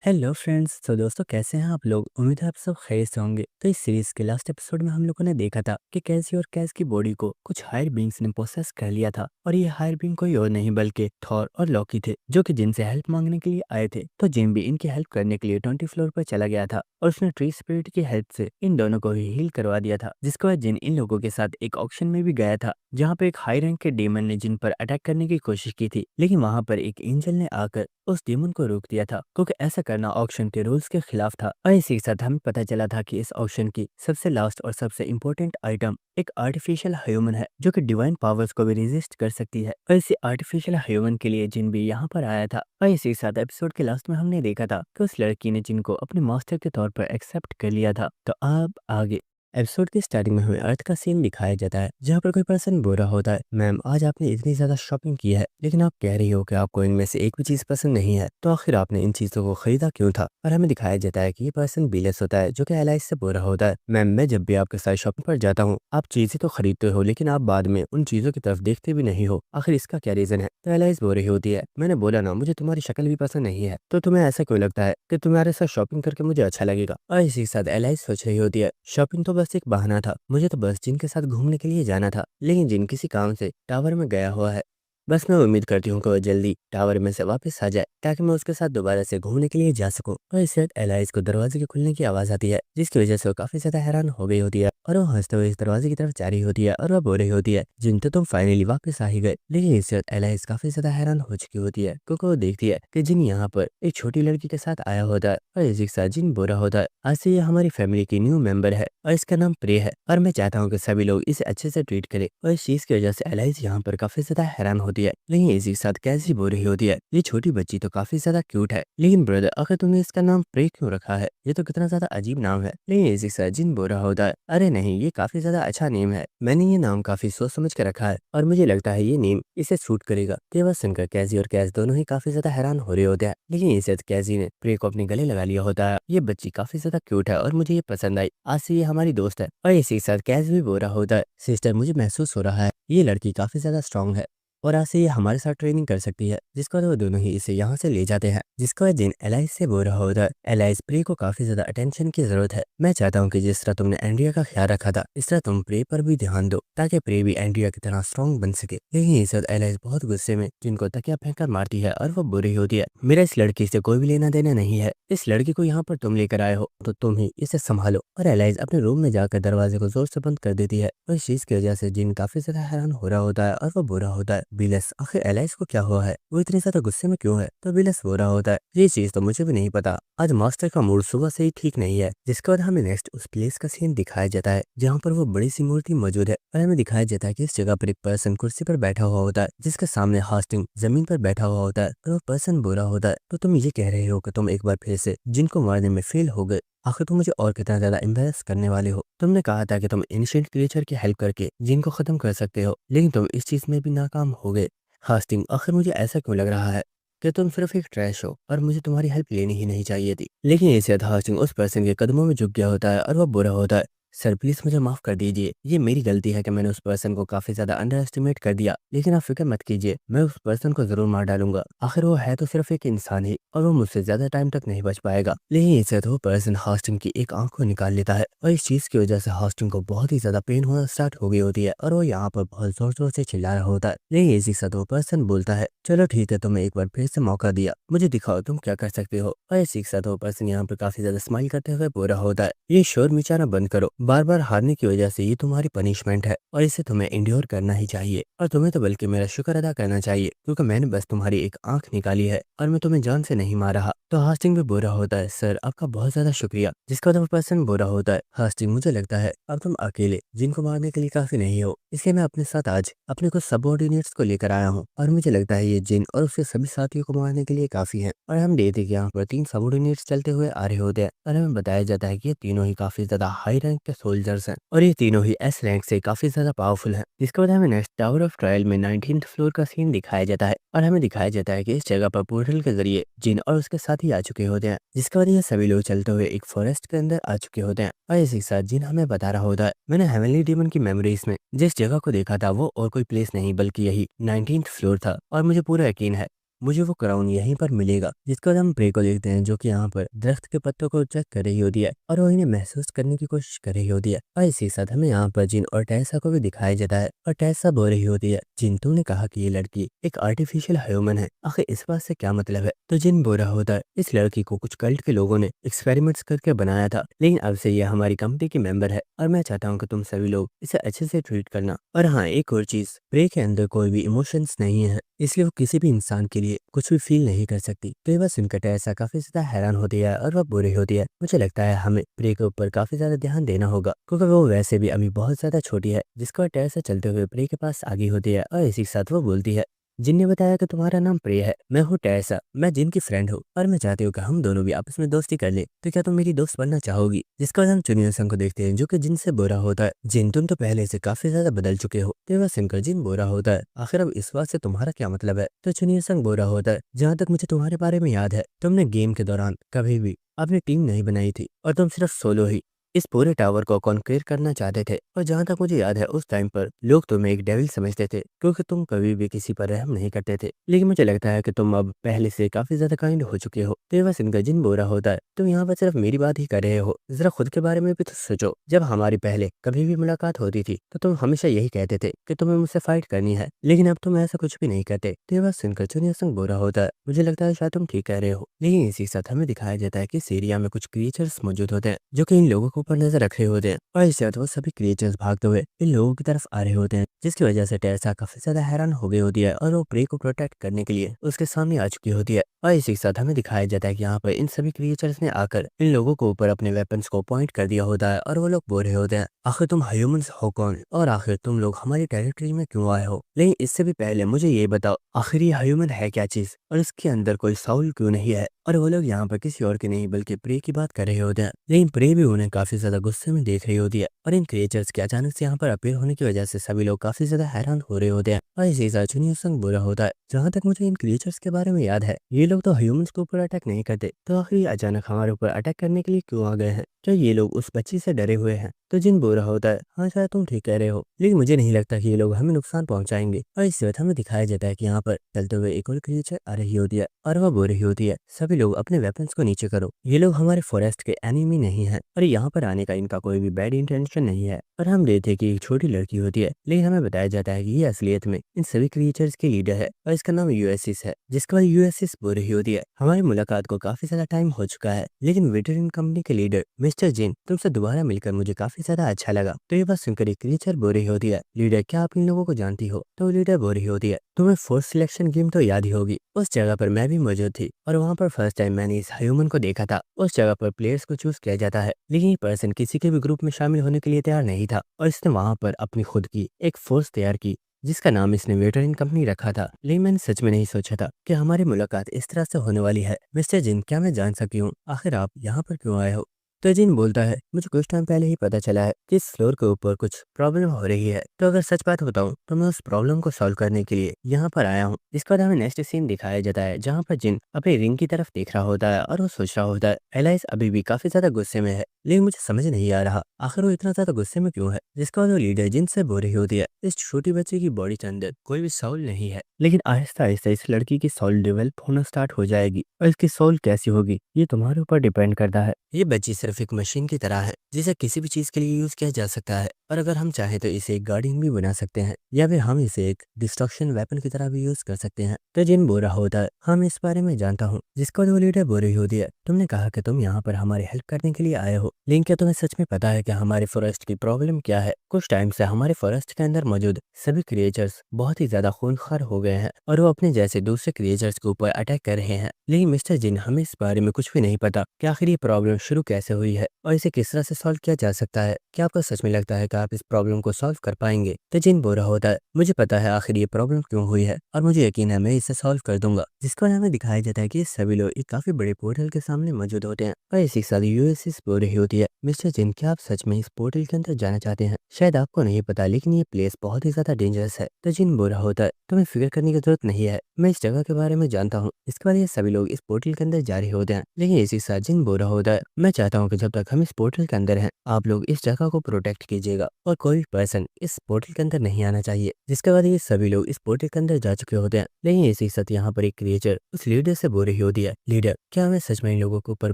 Hello friends. तो दोस्तों कैसे हैं आप लोग? उम्मीद है आप सब खैरियत से होंगे। तो इस सीरीज के लास्ट एपिसोड में हम लोगों ने देखा था कि कैसी और कैस की बॉडी को कुछ हायर बींग्स ने पोसेस कर लिया था, और ये हायर बींग कोई और नहीं बल्कि थॉर और लॉकी थे, जो कि जिन से हेल्प मांगने के लिए आए थे। तो जिन भी इनकी हेल्प करने के लिए 20 फ्लोर पर चला गया था और उसने ट्री स्पिरिट की हेल्प से इन दोनों को ही हील करवा दिया था, जिसके बाद जिन इन लोगों के साथ एक ऑक्शन में भी गया था, जहाँ पे एक हाई रैंक के डेमन ने जिन पर अटैक करने की कोशिश की थी, लेकिन वहां पर एक एंजल ने आकर उस डेमन को रोक दिया था, क्योंकि ऐसा करना ऑक्शन के रूल्स के खिलाफ था। और इसी के साथ हमें पता चला था कि इस ऑक्शन की सबसे लास्ट और सबसे इम्पोर्टेंट आइटम एक आर्टिफिशियल ह्यूमन है, जो कि डिवाइन पावर्स को भी रेजिस्ट कर सकती है। और इसी आर्टिफिशियल ह्यूमन के लिए जिन भी यहाँ पर आया था। और इसी के साथ एपिसोड के लास्ट में हमने देखा था कि उस लड़की ने जिन को अपने मास्टर के तौर पर एक्सेप्ट कर लिया था। तो अब आगे एपिसोड की स्टार्टिंग में हुए अर्थ का सीन दिखाया जाता है, जहाँ पर कोई पर्सन बोल रहा होता है, मैम आज आपने इतनी ज्यादा शॉपिंग की है, लेकिन आप कह रही हो कि आपको इनमें से एक भी चीज पसंद नहीं है, तो आखिर आपने इन चीजों को खरीदा क्यों था? और हमें दिखाया जाता है कि ये पर्सन बीलेस होता है, जो कि एलाइस से बोल रहा होता है, मैम मैं जब भी आपके साथ शॉपिंग पर जाता हूँ, आप चीजें तो खरीदते हो, लेकिन आप बाद में उन चीजों की तरफ देखते भी नहीं हो, आखिर इसका क्या रीजन है? तो एलाइस बोल रही होती है, मैंने बोला ना मुझे तुम्हारी शक्ल भी पसंद नहीं है, तो तुम्हें ऐसा क्यों लगता है कि तुम्हारे साथ शॉपिंग करके मुझे अच्छा लगेगा? और इसी के साथ एलाइस सोच रही होती है, शॉपिंग तो बस एक बहाना था, मुझे तो बस जिन के साथ घूमने के लिए जाना था, लेकिन जिन किसी काम से टावर में गया हुआ है। बस मैं उम्मीद करती हूँ कि वो जल्दी टावर में से वापस आ जाए, ताकि मैं उसके साथ दोबारा से घूमने के लिए जा सकूं। और इस वक्त एलाइस को दरवाजे के खुलने की आवाज आती है, जिसकी वजह से वो काफी ज्यादा हैरान हो गई होती है, और वो हंसते हुए इस दरवाजे की तरफ जा रही होती है, और वो बोल रही होती है, जिन तो तुम फाइनली वापस आ ही गए। लेकिन इस वक्त एलाइस काफी ज्यादा हैरान हो चुकी होती है, क्योंकि वो देखती है कि जिन यहाँ पर एक छोटी लड़की के साथ आया होता है, और इसी के साथ जिन बोल रहा होता है, आज से ये हमारी फैमिली की न्यू मेंबर है और इसका नाम प्रे है, और मैं चाहता हूँ कि सभी लोग इसे अच्छे से ट्रीट करें। और इस चीज की वजह से एलाइस यहाँ पर काफी ज्यादा हैरान होती है। लेकिन इसी के साथ कैसी बोल रही होती है, ये छोटी बच्ची तो काफी ज्यादा क्यूट है, लेकिन ब्रदर आखिर तुमने इसका नाम प्रे क्यों रखा है? ये तो कितना ज्यादा अजीब नाम है। लेकिन इसी के साथ जिन बोल रहा होता है, अरे नहीं ये काफी ज्यादा अच्छा नेम है, मैंने ये नाम काफी सोच समझ कर रखा है, और मुझे लगता है ये नेम इसे सूट करेगा। ये बात सुनकर कैसी और कैस दोनों ही काफी ज्यादा हैरान हो रहे होते हैं। लेकिन इसे कैसी ने प्रे को अपने गले लगा लिया होता है, ये बच्ची काफी ज्यादा क्यूट है और मुझे ये पसंद आई, आज से ये हमारी दोस्त है। और इसी के साथ कैस भी बोल रहा होता है, सिस्टर मुझे महसूस हो रहा है ये लड़की काफी ज्यादा स्ट्रांग है, और आज से ये हमारे साथ ट्रेनिंग कर सकती है। जिसके बाद वो दोनों ही इसे यहाँ से ले जाते हैं। जिसके बाद जिन एलाइस से बोल रहा होता है, एलाइस प्रे को काफी ज्यादा अटेंशन की जरूरत है, मैं चाहता हूँ कि जिस तरह तुमने एंड्रिया का ख्याल रखा था, इस तरह तुम प्रे पर भी ध्यान दो, ताकि प्रे भी एंड्रिया की तरह स्ट्रॉन्ग बन सके। लेकिन इस वक्त एलाइस बहुत गुस्से में जिनको तकिया फेंक कर मारती है, और वो बुरी होती है, मेरा इस लड़की से कोई भी लेना देना नहीं है, इस लड़की को यहाँ पर तुम लेकर आए हो तो तुम ही इसे संभालो। और एलाइस अपने रूम में जाकर दरवाजे को जोर से बंद कर देती है, और इस चीज की वजह से जिन काफी ज्यादा हैरान हो रहा होता है, और वो बुरा होता है, बिलस आखिर एलाइस को क्या हुआ है, वो इतनी ज्यादा गुस्से में क्यों है? तो बिलस हो रहा होता है, ये चीज तो मुझे भी नहीं पता, आज मास्टर का मूड सुबह से ही ठीक नहीं है। जिसके बाद हमें नेक्स्ट उस प्लेस का सीन दिखाया जाता है, जहाँ पर वो बड़ी सी मूर्ति मौजूद है, और हमें दिखाया जाता है कि इस जगह पर एक पर्सन कुर्सी पर बैठा हुआ होता है, जिसके सामने हास्टिंग जमीन पर बैठा हुआ होता है, और वो पर्सन बुरा होता है, तो तुम ये कह रहे हो कि तुम एक बार फिर से जिनको मारने में फेल हो गए, आखिर तुम मुझे और कितना ज्यादा एम्बेरस करने वाले हो? तुमने कहा था कि तुम एंशिएंट क्रिएचर की हेल्प करके जिनको खत्म कर सकते हो, लेकिन तुम इस चीज में भी नाकाम हो गए। हास्टिंग आखिर मुझे ऐसा क्यों लग रहा है कि तुम सिर्फ एक ट्रैश हो, और मुझे तुम्हारी हेल्प लेनी ही नहीं चाहिए थी? लेकिन इसे हास्टिंग उस पर्सन के कदमों में झुक गया होता है, और वो बुरा होता है, सर प्लीज मुझे माफ कर दीजिए, ये मेरी गलती है कि मैंने उस पर्सन को काफी ज्यादा अंडर एस्टिमेट कर दिया, लेकिन आप फिक्र मत कीजिए, मैं उस पर्सन को जरूर मार डालूंगा, आखिर वो है तो सिर्फ एक इंसान ही, और वो मुझसे ज्यादा टाइम तक नहीं बच पाएगा। लेकिन इससे तो वो पर्सन हास्टिंग की एक आंख को निकाल लेता है, और इस चीज की वजह से हास्टिंग को बहुत ही ज्यादा पेन होना स्टार्ट हो गई होती है, और वो यहाँ पर बहुत जोर जोर से चिल्ला रहा होता है। लेकिन इसी से वो पर्सन बोलता है, चलो ठीक है, तुम्हें एक बार फिर से मौका दिया, मुझे दिखाओ तुम क्या कर सकते हो। और इसी के साथ वो पर्सन यहाँ पर काफी ज्यादा स्माइल करते हुए बोल रहा होता है, ये शोर मचाना बंद करो, बार बार हारने की वजह से ये तुम्हारी पनिशमेंट है, और इसे तुम्हें इंड्योर करना ही चाहिए, और तुम्हें तो बल्कि मेरा शुक्र अदा करना चाहिए, क्योंकि मैंने बस तुम्हारी एक आंख निकाली है, और मैं तुम्हें जान से नहीं मार रहा। तो हास्टिंग भी बुरा होता है, सर आपका बहुत ज्यादा शुक्रिया। जिसका वो पर्सन बुरा होता है, हास्टिंग मुझे लगता है अब तुम अकेले जिनको मारने के लिए काफी नहीं हो, इसलिए मैं अपने साथ आज अपने कुछ सबऑर्डिनेट्स को लेकर आया हूँ, और मुझे लगता है ये जिन और उसके सभी साथियों को मारने के लिए काफी है। और हम देखते कि यहाँ पर 3 सबऑर्डिनेट्स चलते हुए आ रहे होते हैं, और हमें बताया जाता है कि ये तीनों ही काफी ज्यादा हाई रैंक के सोल्जर्स हैं, और ये तीनों ही एस रैंक से काफी ज्यादा पावरफुल हैं। जिसके बाद हमें नेक्स्ट टावर ऑफ ट्रायल में 19th फ्लोर का सीन दिखाया जाता है, और हमें दिखाया जाता है कि इस जगह पर पोर्टल के जरिए जिन और उसके साथी आ चुके होते हैं। जिसके बाद ये सभी लोग चलते हुए एक फॉरेस्ट के अंदर आ चुके होते हैं, और इसी के साथ जिन हमें बता रहा होता है, मैंने हेवनली डीमन की मेमोरीज में जिस जगह को देखा था वो और कोई प्लेस नहीं बल्कि यही 19th फ्लोर था, और मुझे पूरा यकीन है मुझे वो क्राउन यहीं पर मिलेगा। जिसके बाद हम प्रे को देखते हैं जो कि यहाँ पर दरख्त के पत्तों को चेक कर रही होती है और वो इन्हें महसूस करने की कोशिश कर रही होती है। और इसी के साथ हमें यहाँ पर जिन और टैसा को भी दिखाया जाता है और टैसा बोल रही होती है, जिन तुमने कहा कि ये लड़की एक आर्टिफिशियल ह्यूमन है, आखिर इस बात से क्या मतलब है? तो जिन बोल रहा होता है इस लड़की को कुछ कल्ट के लोगों ने एक्सपेरिमेंट्स करके बनाया था, लेकिन अब से ये हमारी कंपनी की मेंबर है और मैं चाहता हूँ कि तुम सभी लोग इसे अच्छे से ट्रीट करना। और हाँ, एक और चीज, प्रे के अंदर कोई भी इमोशंस नहीं है, इसलिए वो किसी भी इंसान के लिए कुछ भी फील नहीं कर सकती। तो ये बात सुनकर टैसा काफी ज्यादा हैरान होती है और वह बुरी होती है। मुझे लगता है हमें प्रे के ऊपर काफी ज्यादा ध्यान देना होगा क्योंकि वो वैसे भी अभी बहुत ज्यादा छोटी है। जिसका टैसा चलते हुए प्रे के पास आगे होती है और इसी के साथ वो बोलती है, जिन ने बताया कि तुम्हारा नाम प्रिय है, मैं हूँ टैसा, मैं जिन की फ्रेंड हूँ और मैं चाहती हूँ कि हम दोनों भी आपस में दोस्ती कर ले, तो क्या तुम मेरी दोस्त बनना चाहोगी? जिसके बाद हम चुनियो संग को देखते हैं जो कि जिन से बुरा होता है, जिन तुम तो पहले से काफी ज्यादा बदल चुके हो। तो वह सुनकर जिन बुरा होता है, आखिर अब इस बात से तुम्हारा क्या मतलब है? तो चुनियो संग बुरा होता है, जहाँ तक मुझे तुम्हारे बारे में याद है तुमने गेम के दौरान कभी भी अपनी टीम नहीं बनाई थी और तुम सिर्फ सोलो ही इस पूरे टावर को कॉन्क्वेर करना चाहते थे। और जहाँ तक मुझे याद है उस टाइम पर लोग तुम्हें एक डेविल समझते थे क्योंकि तुम कभी भी किसी पर रहम नहीं करते थे, लेकिन मुझे लगता है कि तुम अब पहले से काफी ज्यादा काइंड हो चुके हो। तो बस इनका जिन बोरा होता है, तुम यहाँ पर सिर्फ मेरी बात ही कर रहे हो, जरा खुद के बारे में भी तो सोचो। जब हमारी पहले कभी भी मुलाकात होती थी तो तुम हमेशा यही कहते थे कि तुम्हें मुझसे फाइट करनी है, लेकिन अब तुम ऐसा कुछ भी नहीं करते। तो ये बात सुनकर चुनिया संग बोरा होता है, मुझे लगता है शायद तुम ठीक कह रहे हो। लेकिन इसी के साथ हमें दिखाया जाता है कि इस एरिया में कुछ क्रिएचर्स मौजूद होते हैं जो कि इन लोगों के ऊपर नजर रख रहे होते हैं और इसके बाद वो सभी क्रिएचर्स भागते हुए इन लोगों की तरफ आ रहे होते हैं, जिसकी वजह से टेसा काफी ज्यादा हैरान हो गई होती है और वो प्रे को प्रोटेक्ट करने के लिए उसके सामने आ चुकी होती है। और इसी के साथ हमें दिखाया जाता है कि यहाँ पर इन सभी क्रिएचर्स ने आकर इन लोगों को ऊपर अपने वेपन्स को पॉइंट कर दिया होता है और वो लोग बोल रहे होते हैं, आखिर तुम ह्यूमंस हो कौन और आखिर तुम लोग हमारी टेरिटरी में क्यों आए हो? लेकिन इससे भी पहले मुझे ये बताओ, आखिर ये ह्यूमन है क्या चीज और इसके अंदर कोई साउल क्यों नहीं है? और वो लोग यहाँ पर किसी और की नहीं बल्कि प्रे की बात कर रहे होते हैं, लेकिन प्रे भी उन्हें काफी ज्यादा गुस्से में देख रही होती है और इन क्रिएचर्स के अचानक से यहाँ पर अपीयर होने की वजह से सभी लोग काफी ज्यादा हैरान हो रहे होते हैं। और इसी साथ चुनियो संग बुरा होता है। जहाँ तक मुझे इन क्रिएचर्स के बारे में याद है, ये लोग तो ह्यूमंस के ऊपर अटैक नहीं करते, तो आखिर ये अचानक हमारे ऊपर अटैक करने के लिए क्यों आ गए हैं? क्या ये लोग उस बच्ची से डरे हुए हैं? तो जिन बुरा होता है, हाँ शायद तुम ठीक कह रहे हो, लेकिन मुझे नहीं लगता कि ये लोग हमें नुकसान पहुंचाएंगे। और इस वक्त हमें दिखाया जाता है कि यहाँ पर चलते हुए एक और क्रिएचर आ रही होती है और वह बोल रही होती है, सभी लोग अपने वेपन्स को नीचे करो, ये लोग हमारे फॉरेस्ट के एनिमी नहीं है और यहाँ पर आने का इनका कोई भी बैड इंटेंशन नहीं है। और हम देखते हैं कि एक छोटी लड़की होती है, लेकिन हमें बताया जाता है कि ये असलियत में इन सभी क्रिएचर्स की लीडर है और इसका नाम यूएसएस है। जिसके बाद यूएसएस बोल रही होती है, हमारी मुलाकात को काफी ज्यादा टाइम हो चुका है, लेकिन वेटरन कंपनी के लीडर मिस्टर जिन, तुमसे दोबारा मिलकर मुझे काफी ज्यादा अच्छा लगा। तो ये बात सुनकर एक क्रिएचर बोल रही होती है, लीडर क्या आप इन लोगों को जानती हो? तो लीडर बोल रही होती है, तुम्हें फोर्स सिलेक्शन गेम तो याद ही होगी, उस जगह पर मैं भी मौजूद थी और वहाँ पर फर्स्ट टाइम मैंने इस ह्यूमन को देखा था। उस जगह पर प्लेयर्स को चूज किया जाता है, लेकिन ये पर्सन किसी के भी ग्रुप में शामिल होने के लिए तैयार नहीं था और इसने वहाँ पर अपनी खुद की एक फोर्स तैयार की जिसका नाम इसने वेटरन कंपनी रखा था। लेकिन मैंने सच में नहीं सोचा था कि हमारी मुलाकात इस तरह से होने वाली है। मिस्टर जिन, क्या मैं जान सकती हूँ आखिर आप यहाँ पर क्यों आए हो? तो जिन बोलता है, मुझे कुछ टाइम पहले ही पता चला है कि इस फ्लोर के ऊपर कुछ प्रॉब्लम हो रही है, तो अगर सच बात बताऊं तो मैं उस प्रॉब्लम को सॉल्व करने के लिए यहाँ पर आया हूँ। इसके बाद हमें नेक्स्ट सीन दिखाया जाता है जहाँ पर जिन अपने रिंग की तरफ देख रहा होता है और वो सोच रहा होता है एलाइस अभी भी काफी ज्यादा गुस्से में है, लेकिन मुझे समझ नहीं आ रहा आखिर वो इतना ज्यादा गुस्से में क्यों है। जिसके बाद वो लीडर जिन से बोल रही होती है, इस छोटी बच्ची की बॉडी के अंदर कोई भी सोल नहीं है, लेकिन आहिस्ता आहिस्ता इस लड़की की सोल डेवलप होना स्टार्ट हो जाएगी और इसकी सोल कैसी होगी ये तुम्हारे ऊपर डिपेंड करता है। ये बच्ची सिर्फ एक मशीन की तरह है जिसे किसी भी चीज के लिए यूज किया जा सकता है और अगर हम चाहे तो इसे एक गार्डियन भी बना सकते हैं या फिर हम इसे एक डिस्ट्रक्शन वेपन की तरह भी यूज कर सकते हैं। तो जिन बोल रहा होता है, हम इस बारे में जानता हूँ। जिसको वो लीडर बोल रही होती है, तुमने कहा कि तुम यहाँ पर हमारी हेल्प करने के लिए आए हो, लेकिन क्या तुम्हें सच में पता है कि हमारे फॉरेस्ट की प्रॉब्लम क्या है? कुछ टाइम से हमारे फॉरेस्ट के अंदर मौजूद सभी क्रिएचर्स बहुत ही ज्यादा खूनखार हो गए हैं और वो अपने जैसे दूसरे क्रिएचर्स के ऊपर अटैक कर रहे हैं। लेकिन मिस्टर जिन, हमें इस बारे में कुछ भी नहीं पता कि आखिर ये प्रॉब्लम शुरू कैसे हुई है और इसे किस तरह से सॉल्व किया जा सकता है। क्या आपको सच में लगता है कि आप इस प्रॉब्लम को सॉल्व कर पाएंगे? तो जिन बोल रहा होता है, मुझे पता है आखिर ये प्रॉब्लम क्यों हुई है और मुझे यकीन है मैं इसे सॉल्व कर दूंगा। जिसको हमें दिखाया जाता है कि सभी लोग एक काफी बड़े पोर्टल के सामने मौजूद होते हैं और इसी के साथ यूएसएस बोल रही होती है, मिस्टर जिन, क्या आप सच में इस पोर्टल के अंदर जाना चाहते हैं? शायद आपको नहीं पता लेकिन ये प्लेस बहुत ही ज्यादा डेंजरस है। तो जिन बोल रहा होता है, तुम्हें फिक्र करने की जरूरत नहीं है, मैं इस जगह के बारे में जानता हूँ। इसके बाद ये सभी लोग इस पोर्टल के अंदर जा रहे होते हैं, लेकिन इसी के साथ जिन बोल रहा होता है, मैं चाहता हूँ कि जब तक हम इस पोर्टल के अंदर हैं, आप लोग इस जगह को प्रोटेक्ट कीजिएगा और कोई भी पर्सन इस पोर्टल के अंदर नहीं आना चाहिए। जिसके बाद ये सभी लोग इस पोर्टल के अंदर जा चुके होते हैं, लेकिन इसी साथ यहाँ पर एक क्रिएचर उस लीडर से बोल रही होती है, लीडर क्या हमें सच में इन लोगों के ऊपर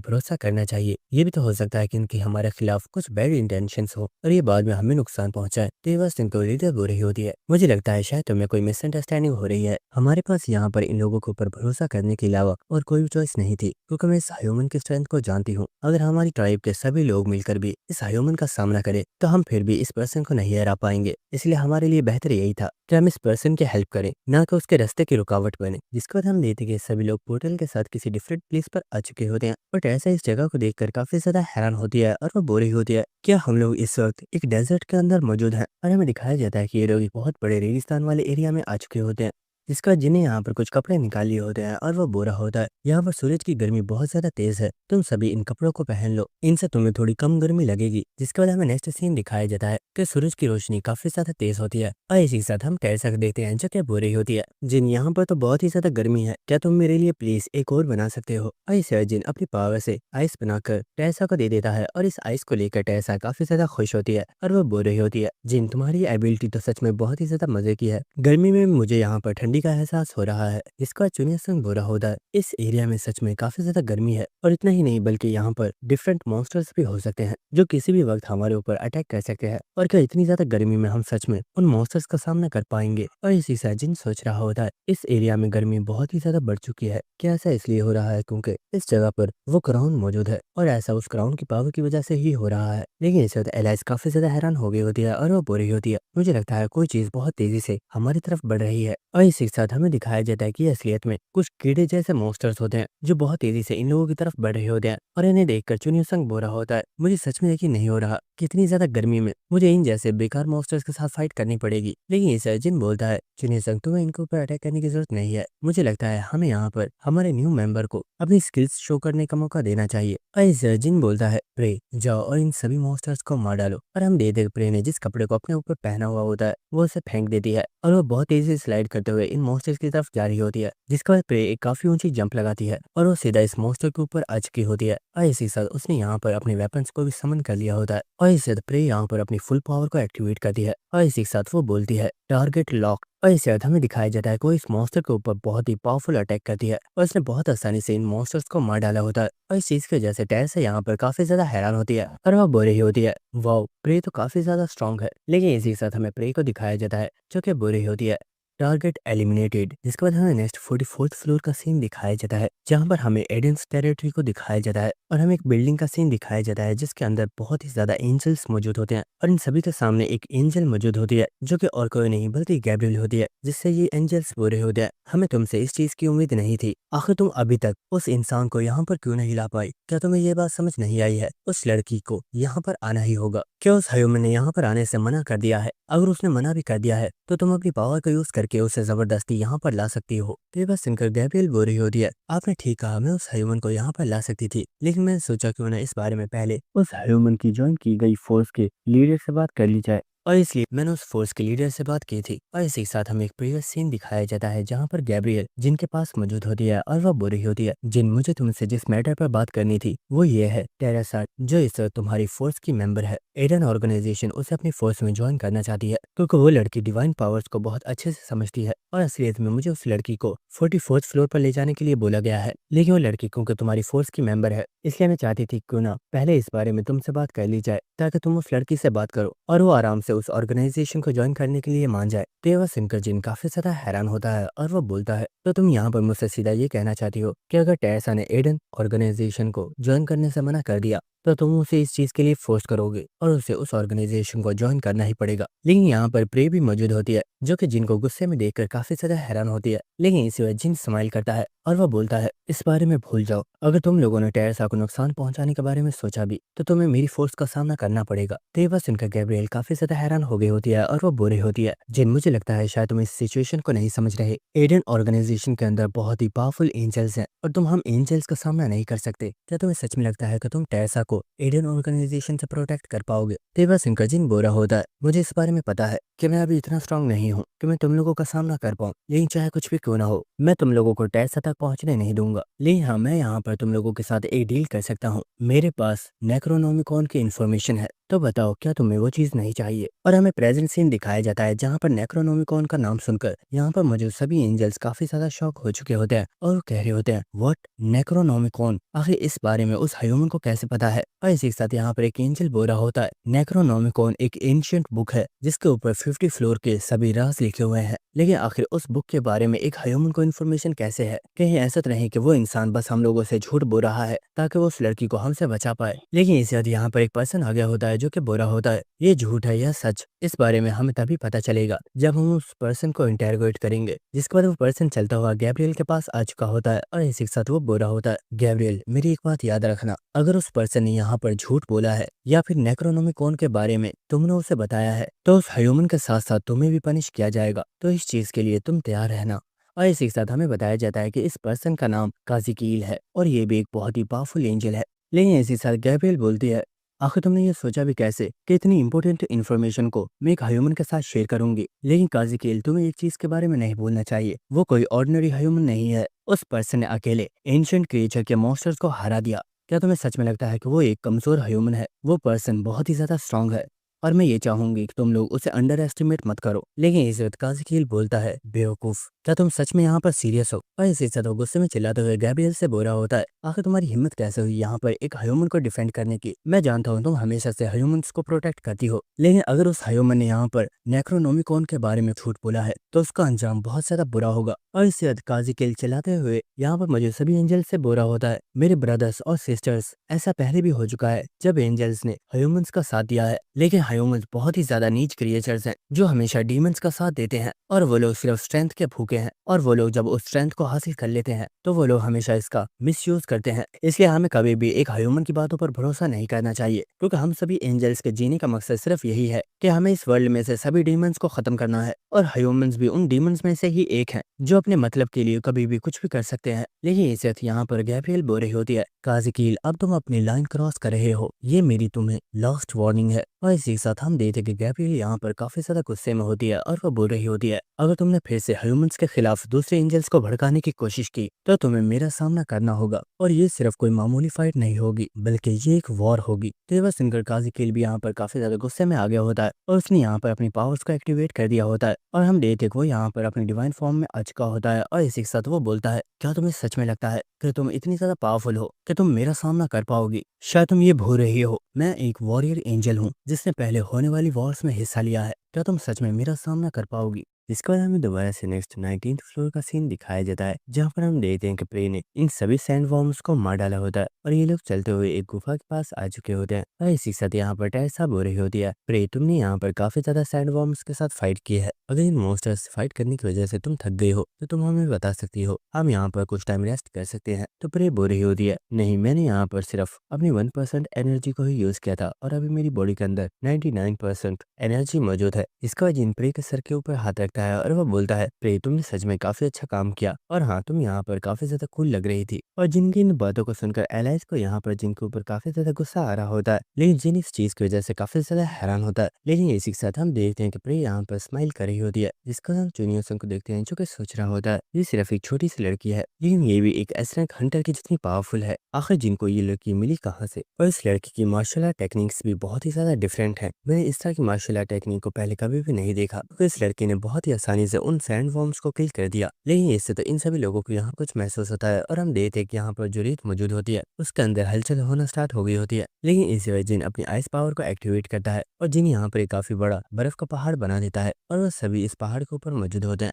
भरोसा करना चाहिए? ये भी तो हो सकता है कि इनकी हमारे खिलाफ कुछ बैड इंटेंशंस हो और ये बाद में हमें नुकसान पहुंचाए। तो ये बस इनको लीडर बोल रही होती है, मुझे लगता है शायद तुम्हें कोई मिसअंडरस्टैंडिंग हो रही है। हमारे पास यहाँ पर इन लोगों के ऊपर भरोसा करने के अलावा और कोई भी चॉइस नहीं थी, क्योंकि मैं इस ह्यूमन की स्ट्रेंथ को जानती हूँ। अगर हमारी ट्राइब के सभी लोग मिलकर भी इस ह्यूमन का सामना करें तो हम फिर भी इस पर्सन को नहीं हरा पाएंगे। इसलिए हमारे लिए बेहतर यही था कि हम इस पर्सन की हेल्प करें, ना कि उसके रास्ते की रुकावट बने। जिसके बाद हम देखते कि सभी लोग पोर्टल के साथ किसी डिफरेंट प्लेस पर आ चुके होते हैं, बट ऐसा इस जगह को देखकर काफी ज्यादा हैरान होती है और वो बोल रही होती है, क्या हम लोग इस वक्त एक डेजर्ट के अंदर मौजूद हैं? और हमें दिखाया जाता है कि ये लोग एक बहुत बड़े रेगिस्तान वाले एरिया में आ चुके होते हैं। जिसका जिन्हें यहाँ पर कुछ कपड़े निकाल लिए होते हैं और वो बोरा होता है, यहाँ पर सूरज की गर्मी बहुत ज्यादा तेज है, तुम सभी इन कपड़ों को पहन लो, इनसे तुम्हें थोड़ी कम गर्मी लगेगी। जिसके बाद हमें नेक्स्ट सीन दिखाया जाता है कि सूरज की रोशनी काफी ज्यादा तेज होती है और इसी के साथ हम टेरेसा को देखते हैं जो क्या बोल रही होती है, जिन यहाँ पर तो बहुत ही ज्यादा गर्मी है, क्या तुम मेरे लिए प्लीज एक और बना सकते हो? और इसे जिन अपनी पावर से आइस बनाकर टेरेसा को दे देता है और इस आइस को लेकर टेरेसा काफी ज्यादा खुश होती है और वो बोल रही होती है, जिन तुम्हारी एबिलिटी तो सच में बहुत ही ज्यादा मजे की है, गर्मी में मुझे यहाँ पर ठंडी का एहसास हो रहा है। इसका चुनिया संग बुरा होता है, इस एरिया में सच में काफी ज्यादा गर्मी है और इतना ही नहीं बल्कि यहाँ पर डिफरेंट मॉन्स्टर्स भी हो सकते हैं जो किसी भी वक्त हमारे ऊपर अटैक कर सकते हैं। और क्या इतनी ज्यादा गर्मी में हम सच में उन मॉन्स्टर्स का सामना कर पाएंगे? और इसी से जिन सोच रहा होता है इस एरिया में गर्मी बहुत ही ज्यादा बढ़ चुकी है। क्या ऐसा इसलिए हो रहा है क्योंकि इस जगह पर वो क्राउन मौजूद है और ऐसा उस क्राउन की पावर की वजह से ही हो रहा है। लेकिन इस वक्त एलाइस काफी ज्यादा हैरान हो गई होती है और वो बोल रही होती है, मुझे लगता है कोई चीज बहुत तेजी से हमारी तरफ बढ़ रही है। और इसी के साथ हमें दिखाया जाता है कि असलियत में कुछ कीड़े जैसे मॉन्स्टर्स होते हैं जो बहुत तेजी से इन लोगों की तरफ बढ़ रहे होते हैं। और इन्हें देखकर चुनियो संग बोल रहा होता है, मुझे सच में यकीन नहीं हो रहा कि इतनी ज्यादा गर्मी में मुझे इन जैसे बेकार मॉन्स्टर्स के साथ फाइट करनी पड़ेगी। लेकिन इसे जिन बोलता है, चुनियो संग तुम्हें इनके ऊपर अटैक करने की जरूरत नहीं है, मुझे लगता है हमें यहाँ पर हमारे न्यू मेंबर को अपनी स्किल्स शो करने का मौका देना चाहिए। और इसे जिन बोलता है, प्रे जाओ और इन सभी मॉन्स्टर्स को मार डालो। और हम देखते हैं प्रे ने जिस कपड़े को अपने ऊपर पहना हुआ होता है वो उसे फेंक देती है और वो बहुत तेजी से स्लाइड करते हुए इन मॉन्स्टर्स की तरफ जा रही होती है। जिसके बाद प्रे एक काफी ऊंची जंप लगाती है और वो सीधा इस मॉन्स्टर के ऊपर आ चुकी होती है। और इसी साथ उसने यहाँ पर अपने वेपन्स को भी समन कर लिया होता है और इससे प्रे यहाँ पर अपनी फुल पावर को एक्टिवेट करती है और इसी के साथ वो बोलती है, टारगेट लॉक। और इसके बाद हमें दिखाया जाता है कि वो इस मॉन्स्टर के ऊपर बहुत ही पावरफुल अटैक करती है और इसने बहुत आसानी से इन मॉन्स्टर्स को मार डाला होता है। और इस चीज की वजह से टेरेसा यहाँ पर काफी ज्यादा हैरान होती है और वह बोल रही होती है, वाओ प्रे तो काफी ज्यादा स्ट्रांग है। लेकिन इसी के साथ हमें प्रे को दिखाया जाता है जो कि बोल रही होती है, टारगेट एलिमिनेटेड। जिसके बाद हमें नेक्स्ट 44th फ्लोर का सीन दिखाया जाता है जहां पर हमें एडेंस टेरिटरी को दिखाया जाता है और हमें एक बिल्डिंग का सीन दिखाया जाता है जिसके अंदर बहुत ही ज्यादा एंजल्स मौजूद होते हैं और इन सभी के सामने एक एंजल मौजूद होती है जो कि और कोई नहीं बल्कि गैब्रियल होती है। जिससे ये एंजल्स बोले होते हैं, हमें तुमसे इस चीज की उम्मीद नहीं थी, आखिर तुम अभी तक उस इंसान को यहाँ पर क्यों नहीं ला पाई? क्या तुम्हें ये बात समझ नहीं आई है? उस लड़की को यहाँ पर आना ही होगा। क्या उस ह्यूमन ने यहाँ पर आने से मना कर दिया है? अगर उसने मना भी कर दिया है तो तुम अपनी पावर का यूज करके उसे जबरदस्ती यहाँ पर ला सकती हो। तो ये बात सुनकर गैब्रियल बोल रही होती है, आपने ठीक कहा, मैं उस ह्यूमन को यहाँ पर ला सकती थी, लेकिन मैंने सोचा क्यों ना इस बारे में पहले उस ह्यूमन की ज्वाइन की गई फोर्स के लीडर से बात कर ली जाए। और इसलिए मैंने उस फोर्स के लीडर से बात की थी। और इसी के साथ हमें एक प्रीवियस सीन दिखाया जाता है जहाँ पर गैब्रियल जिनके पास मौजूद होती है और वह बोल रही होती है, जिन मुझे तुमसे जिस मैटर पर बात करनी थी वो ये है, टेरेसा जो इस वक्त तुम्हारी फोर्स की मेंबर है, एडन ऑर्गेनाइजेशन उसे अपनी फोर्स में ज्वाइन करना चाहती है क्योंकि वो लड़की डिवाइन पावर्स को बहुत अच्छे से समझती है। और असलियत में मुझे उस लड़की को 44th फ्लोर पर ले जाने के लिए बोला गया है, लेकिन वो लड़की क्योंकि तुम्हारी फोर्स की मेंबर है इसलिए मैं चाहती थी क्यों ना पहले इस बारे में तुमसे बात कर ली जाए ताकि तुम उस लड़की से बात करो और वो आराम से उस ऑर्गेनाइजेशन को ज्वाइन करने के लिए मान जाए। तो ये वह सुनकर जिन काफी ज्यादा हैरान होता है और वो बोलता है, तो तुम यहाँ पर मुझसे सीधा ये कहना चाहती हो कि अगर टेरेसा ने एडन ऑर्गेनाइजेशन को ज्वाइन करने से मना कर दिया तो तुम उसे इस चीज के लिए फोर्स करोगे और उसे उस ऑर्गेनाइजेशन को ज्वाइन करना ही पड़ेगा। लेकिन यहाँ पर प्रे भी मौजूद होती है जो कि जिन को गुस्से में देखकर काफी ज्यादा हैरान होती है, लेकिन इसी वजह जिन स्माइल करता है और वह बोलता है, इस बारे में भूल जाओ, अगर तुम लोगों ने टेरेसा को नुकसान पहुंचाने के बारे में सोचा भी तो तुम्हें मेरी फोर्स का सामना करना पड़ेगा। तो ये बस इनका गैब्रियल काफी ज्यादा हैरान हो गई होती है और वो बोल रही होती है, जिन मुझे लगता है शायद तुम इस सिचुएशन को नहीं समझ रहे, एडन ऑर्गेनाइजेशन के अंदर बहुत ही पावरफुल एंजल्स हैं और तुम हम एंजल्स का सामना नहीं कर सकते। क्या तुम्हें सच में लगता है कि तुम टेरेसा को एलियन ऑर्गेनाइजेशन से प्रोटेक्ट कर पाओगे? तेवा सिंकरजिन बोरा होता है, मुझे इस बारे में पता है कि मैं अभी इतना स्ट्रांग नहीं हूँ कि मैं तुम लोगों का सामना कर पाऊँ, लेकिन चाहे कुछ भी क्यों ना हो मैं तुम लोगों को टेरेसा तक पहुंचने नहीं दूंगा। लेकिन हाँ, मैं यहाँ पर तुम लोगों के साथ एक डील कर सकता हूँ। मेरे पास नेक्रोनोमिकॉन की इन्फॉर्मेशन है, तो बताओ क्या तुम्हें वो चीज नहीं चाहिए? और हमें प्रेजेंट सीन दिखाया जाता है जहाँ पर नेक्रोनोमिकॉन का नाम सुनकर यहाँ पर मौजूद सभी एंजल्स काफी ज्यादा शॉक हो चुके होते हैं और वो कह रहे होते हैं, व्हाट, नेक्रोनोमिकॉन? आखिर इस बारे में उस ह्यूमन को कैसे पता है? और इसी के साथ यहाँ पर एक एंजल बोल रहा होता है, नेक्रोनोमिकॉन एक एंशियंट बुक है जिसके ऊपर 50 फ्लोर के सभी राज लिखे हुए हैं। लेकिन आखिर उस बुक के बारे में एक ह्यूमन को इन्फॉर्मेशन कैसे है? कहीं ऐसा तो नहीं कि वो इंसान बस हम लोगों से झूठ बोल रहा है ताकि वो उस लड़की को हमसे बचा पाए? लेकिन इस बाद यहाँ पर एक पर्सन आ गया होता है जो कि बोल रहा होता है, ये झूठ है या सच, इस बारे में हमें तभी पता चलेगा जब हम उस पर्सन को इंटेरोगेट करेंगे। जिसके बाद वो पर्सन चलता हुआ गैब्रियल के पास आ चुका होता है और इसी के साथ वो बोल रहा होता है, गैब्रियल, मेरी एक बात याद रखना, अगर उस पर्सन ने यहाँ पर झूठ बोला है या फिर नेक्रोनोमिकॉन के बारे में तुमने उसे बताया है तो उस ह्यूमन के साथ साथ तुम्हें भी पनिश किया जाएगा, तो इस चीज के लिए तुम तैयार रहना। और इसी के साथ हमें बताया जाता है कि इस पर्सन का नाम काजिकील है और ये भी एक बहुत ही पावरफुल एंजल है। लेकिन इसी के साथ गैब्रियल बोलती है, आखिर तुमने ये सोचा भी कैसे कि इतनी इंपॉर्टेंट इन्फॉर्मेशन को मैं एक ह्यूमन के साथ शेयर करूंगी? लेकिन काजिकेल, तुम्हें एक चीज के बारे में नहीं भूलना चाहिए, वो कोई ऑर्डिनरी ह्यूमन नहीं है। उस पर्सन ने अकेले एंशिएंट क्रिएचर के मॉन्स्टर्स को हरा दिया। क्या तुम्हें सच में लगता है कि वो एक कमजोर ह्यूमन है? वो पर्सन बहुत ही ज्यादा स्ट्रांग है और मैं ये चाहूंगी कि तुम लोग उसे अंडर एस्टिमेट मत करो। लेकिन इस वक्त काजिकील बोलता है, बेवकूफ, क्या तुम सच में यहाँ पर सीरियस हो? और इसी से तो गुस्से में चिल्लाते हुए गैब्रियल से बोल रहा होता है, आखिर तुम्हारी हिम्मत कैसे हुई यहाँ पर एक ह्यूमन को डिफेंड करने की? मैं जानता हूँ तुम हमेशा से ह्यूमंस को प्रोटेक्ट करती हो, लेकिन अगर उस ह्यूमन ने यहाँ पर नेक्रोनोमिकॉन के बारे में झूठ बोला है तो उसका अंजाम बहुत ज्यादा बुरा होगा। और इसके बाद काजिकील चिल्लाते हुए यहाँ पर मुझे सभी एंजल्स से बोल रहा होता है, मेरे ब्रदर्स और सिस्टर्स, ऐसा पहले भी हो चुका है जब एंजल्स ने ह्यूमंस का साथ दिया है, लेकिन ह्यूमंस बहुत ही ज्यादा नीच क्रिएचर्स हैं जो हमेशा डीमंस का साथ देते हैं और वो लोग सिर्फ स्ट्रेंथ के भूखे हैं और वो लोग जब उस स्ट्रेंथ को हासिल कर लेते हैं तो वो लोग हमेशा इसका मिसयूज करते हैं। इसलिए हमें कभी भी एक ह्यूमन की बातों पर भरोसा नहीं करना चाहिए, क्योंकि हम सभी एंजल्स के जीने का मकसद सिर्फ यही है कि हमें इस वर्ल्ड में से सभी डीमंस को खत्म करना है और ह्यूमंस भी उन डीमंस में से ही एक हैं जो अपने मतलब के लिए कभी भी कुछ भी कर सकते हैं। लेकिन इस वक्त यहाँ पर गैब्रियल बोल रही होती है, काजिकील, अब तुम अपनी लाइन क्रॉस कर रहे हो, ये मेरी तुम्हें लास्ट वार्निंग है। और इसी के साथ हम देखते कि गैब्रियल यहाँ पर काफी ज्यादा गुस्से में होती है और वो बोल रही होती है, अगर तुमने फिर से ह्यूमंस के खिलाफ दूसरे एंजल्स को भड़काने की कोशिश की तो तुम्हें मेरा सामना करना होगा और ये सिर्फ कोई मामूली फाइट नहीं होगी बल्कि ये एक वॉर होगी। तेवा सिंगर काजिकील भी यहाँ पर काफी ज्यादा गुस्से में आ गया होता है और उसने यहाँ पर अपनी पावर्स को एक्टिवेट कर दिया होता है और हम देखते वो यहाँ पर अपनी डिवाइन फॉर्म में आ चुका होता है। और इसी के साथ वो बोलता है, क्या तुम्हें सच में लगता है कि तुम इतनी ज्यादा पावरफुल हो कि तुम मेरा सामना कर पाओगी? शायद तुम ये भूल रही हो, मैं एक वॉरियर एंजल हूँ जिसने पहले होने वाली वॉर्स में हिस्सा लिया है। क्या तुम सच में मेरा सामना कर पाओगी? इसके बाद हमें दोबारा से नेक्स्ट 19th फ्लोर का सीन दिखाया जाता है जहाँ पर हम देखते हैं कि प्रे ने इन सभी सैंड वॉर्म्स को मार डाला होता है और ये लोग चलते हुए एक गुफा के पास आ चुके होते हैं। और इसी के साथ यहाँ पर टेरेसा बोल रही होती है, प्रे, तुमने यहाँ पर काफी ज्यादा सैंड वॉर्म्स के साथ फाइट की है, अगर इन मॉन्स्टर्स से फाइट करने की वजह से तुम थक गई हो तो तुम हमें बता सकती हो, हम यहाँ पर कुछ टाइम रेस्ट कर सकते हैं। तो प्रे बोल रही होती है, नहीं, मैंने यहाँ पर सिर्फ अपनी 1% एनर्जी को ही यूज किया था और अभी मेरी बॉडी के अंदर 99% एनर्जी मौजूद है। इसका बाद जिन प्रे के सर के ऊपर हाथ रखता है और वो बोलता है, प्रे, तुमने सच में काफी अच्छा काम किया और हाँ, तुम यहाँ पर काफी ज्यादा कूल लग रही थी। और जिन की इन बातों को सुनकर एलाइस को यहाँ पर जिन के ऊपर काफी ज्यादा गुस्सा आ रहा होता है, लेकिन जिन इस चीज की वजह से काफी ज्यादा हैरान होता है। लेकिन इसी के साथ हम देखते हैं कि प्रे यहाँ पर स्माइल कर रही होती है, जिसका हम जूनियर सन को देखते हैं जो कि सोच रहा होता है ये सिर्फ एक छोटी सी लड़की है, लेकिन ये भी एक एस रैंक हंटर की जितनी पावरफुल है। आखिर जिनको ये लड़की मिली कहाँ से? और इस लड़की की मार्शल आर्ट टेक्निक्स भी बहुत ही ज्यादा डिफरेंट है। मैंने इस तरह की मार्शल आर्ट टेक्निक को पहले कभी भी नहीं देखा, क्योंकि इस लड़की ने बहुत ही आसानी से उन सैंड वॉर्म्स को किल कर दिया। लेकिन इससे तो इन सभी लोगों को यहाँ कुछ महसूस होता है और हम देखते हैं कि यहाँ पर जो रेत मौजूद होती है उसके अंदर हलचल होना स्टार्ट हो गई होती है। लेकिन इसी वजह जिन अपनी आइस पावर को एक्टिवेट करता है और जिन यहाँ पर एक काफी बड़ा बर्फ का पहाड़ बना देता है और वह सभी इस पहाड़ के ऊपर मौजूद होते हैं।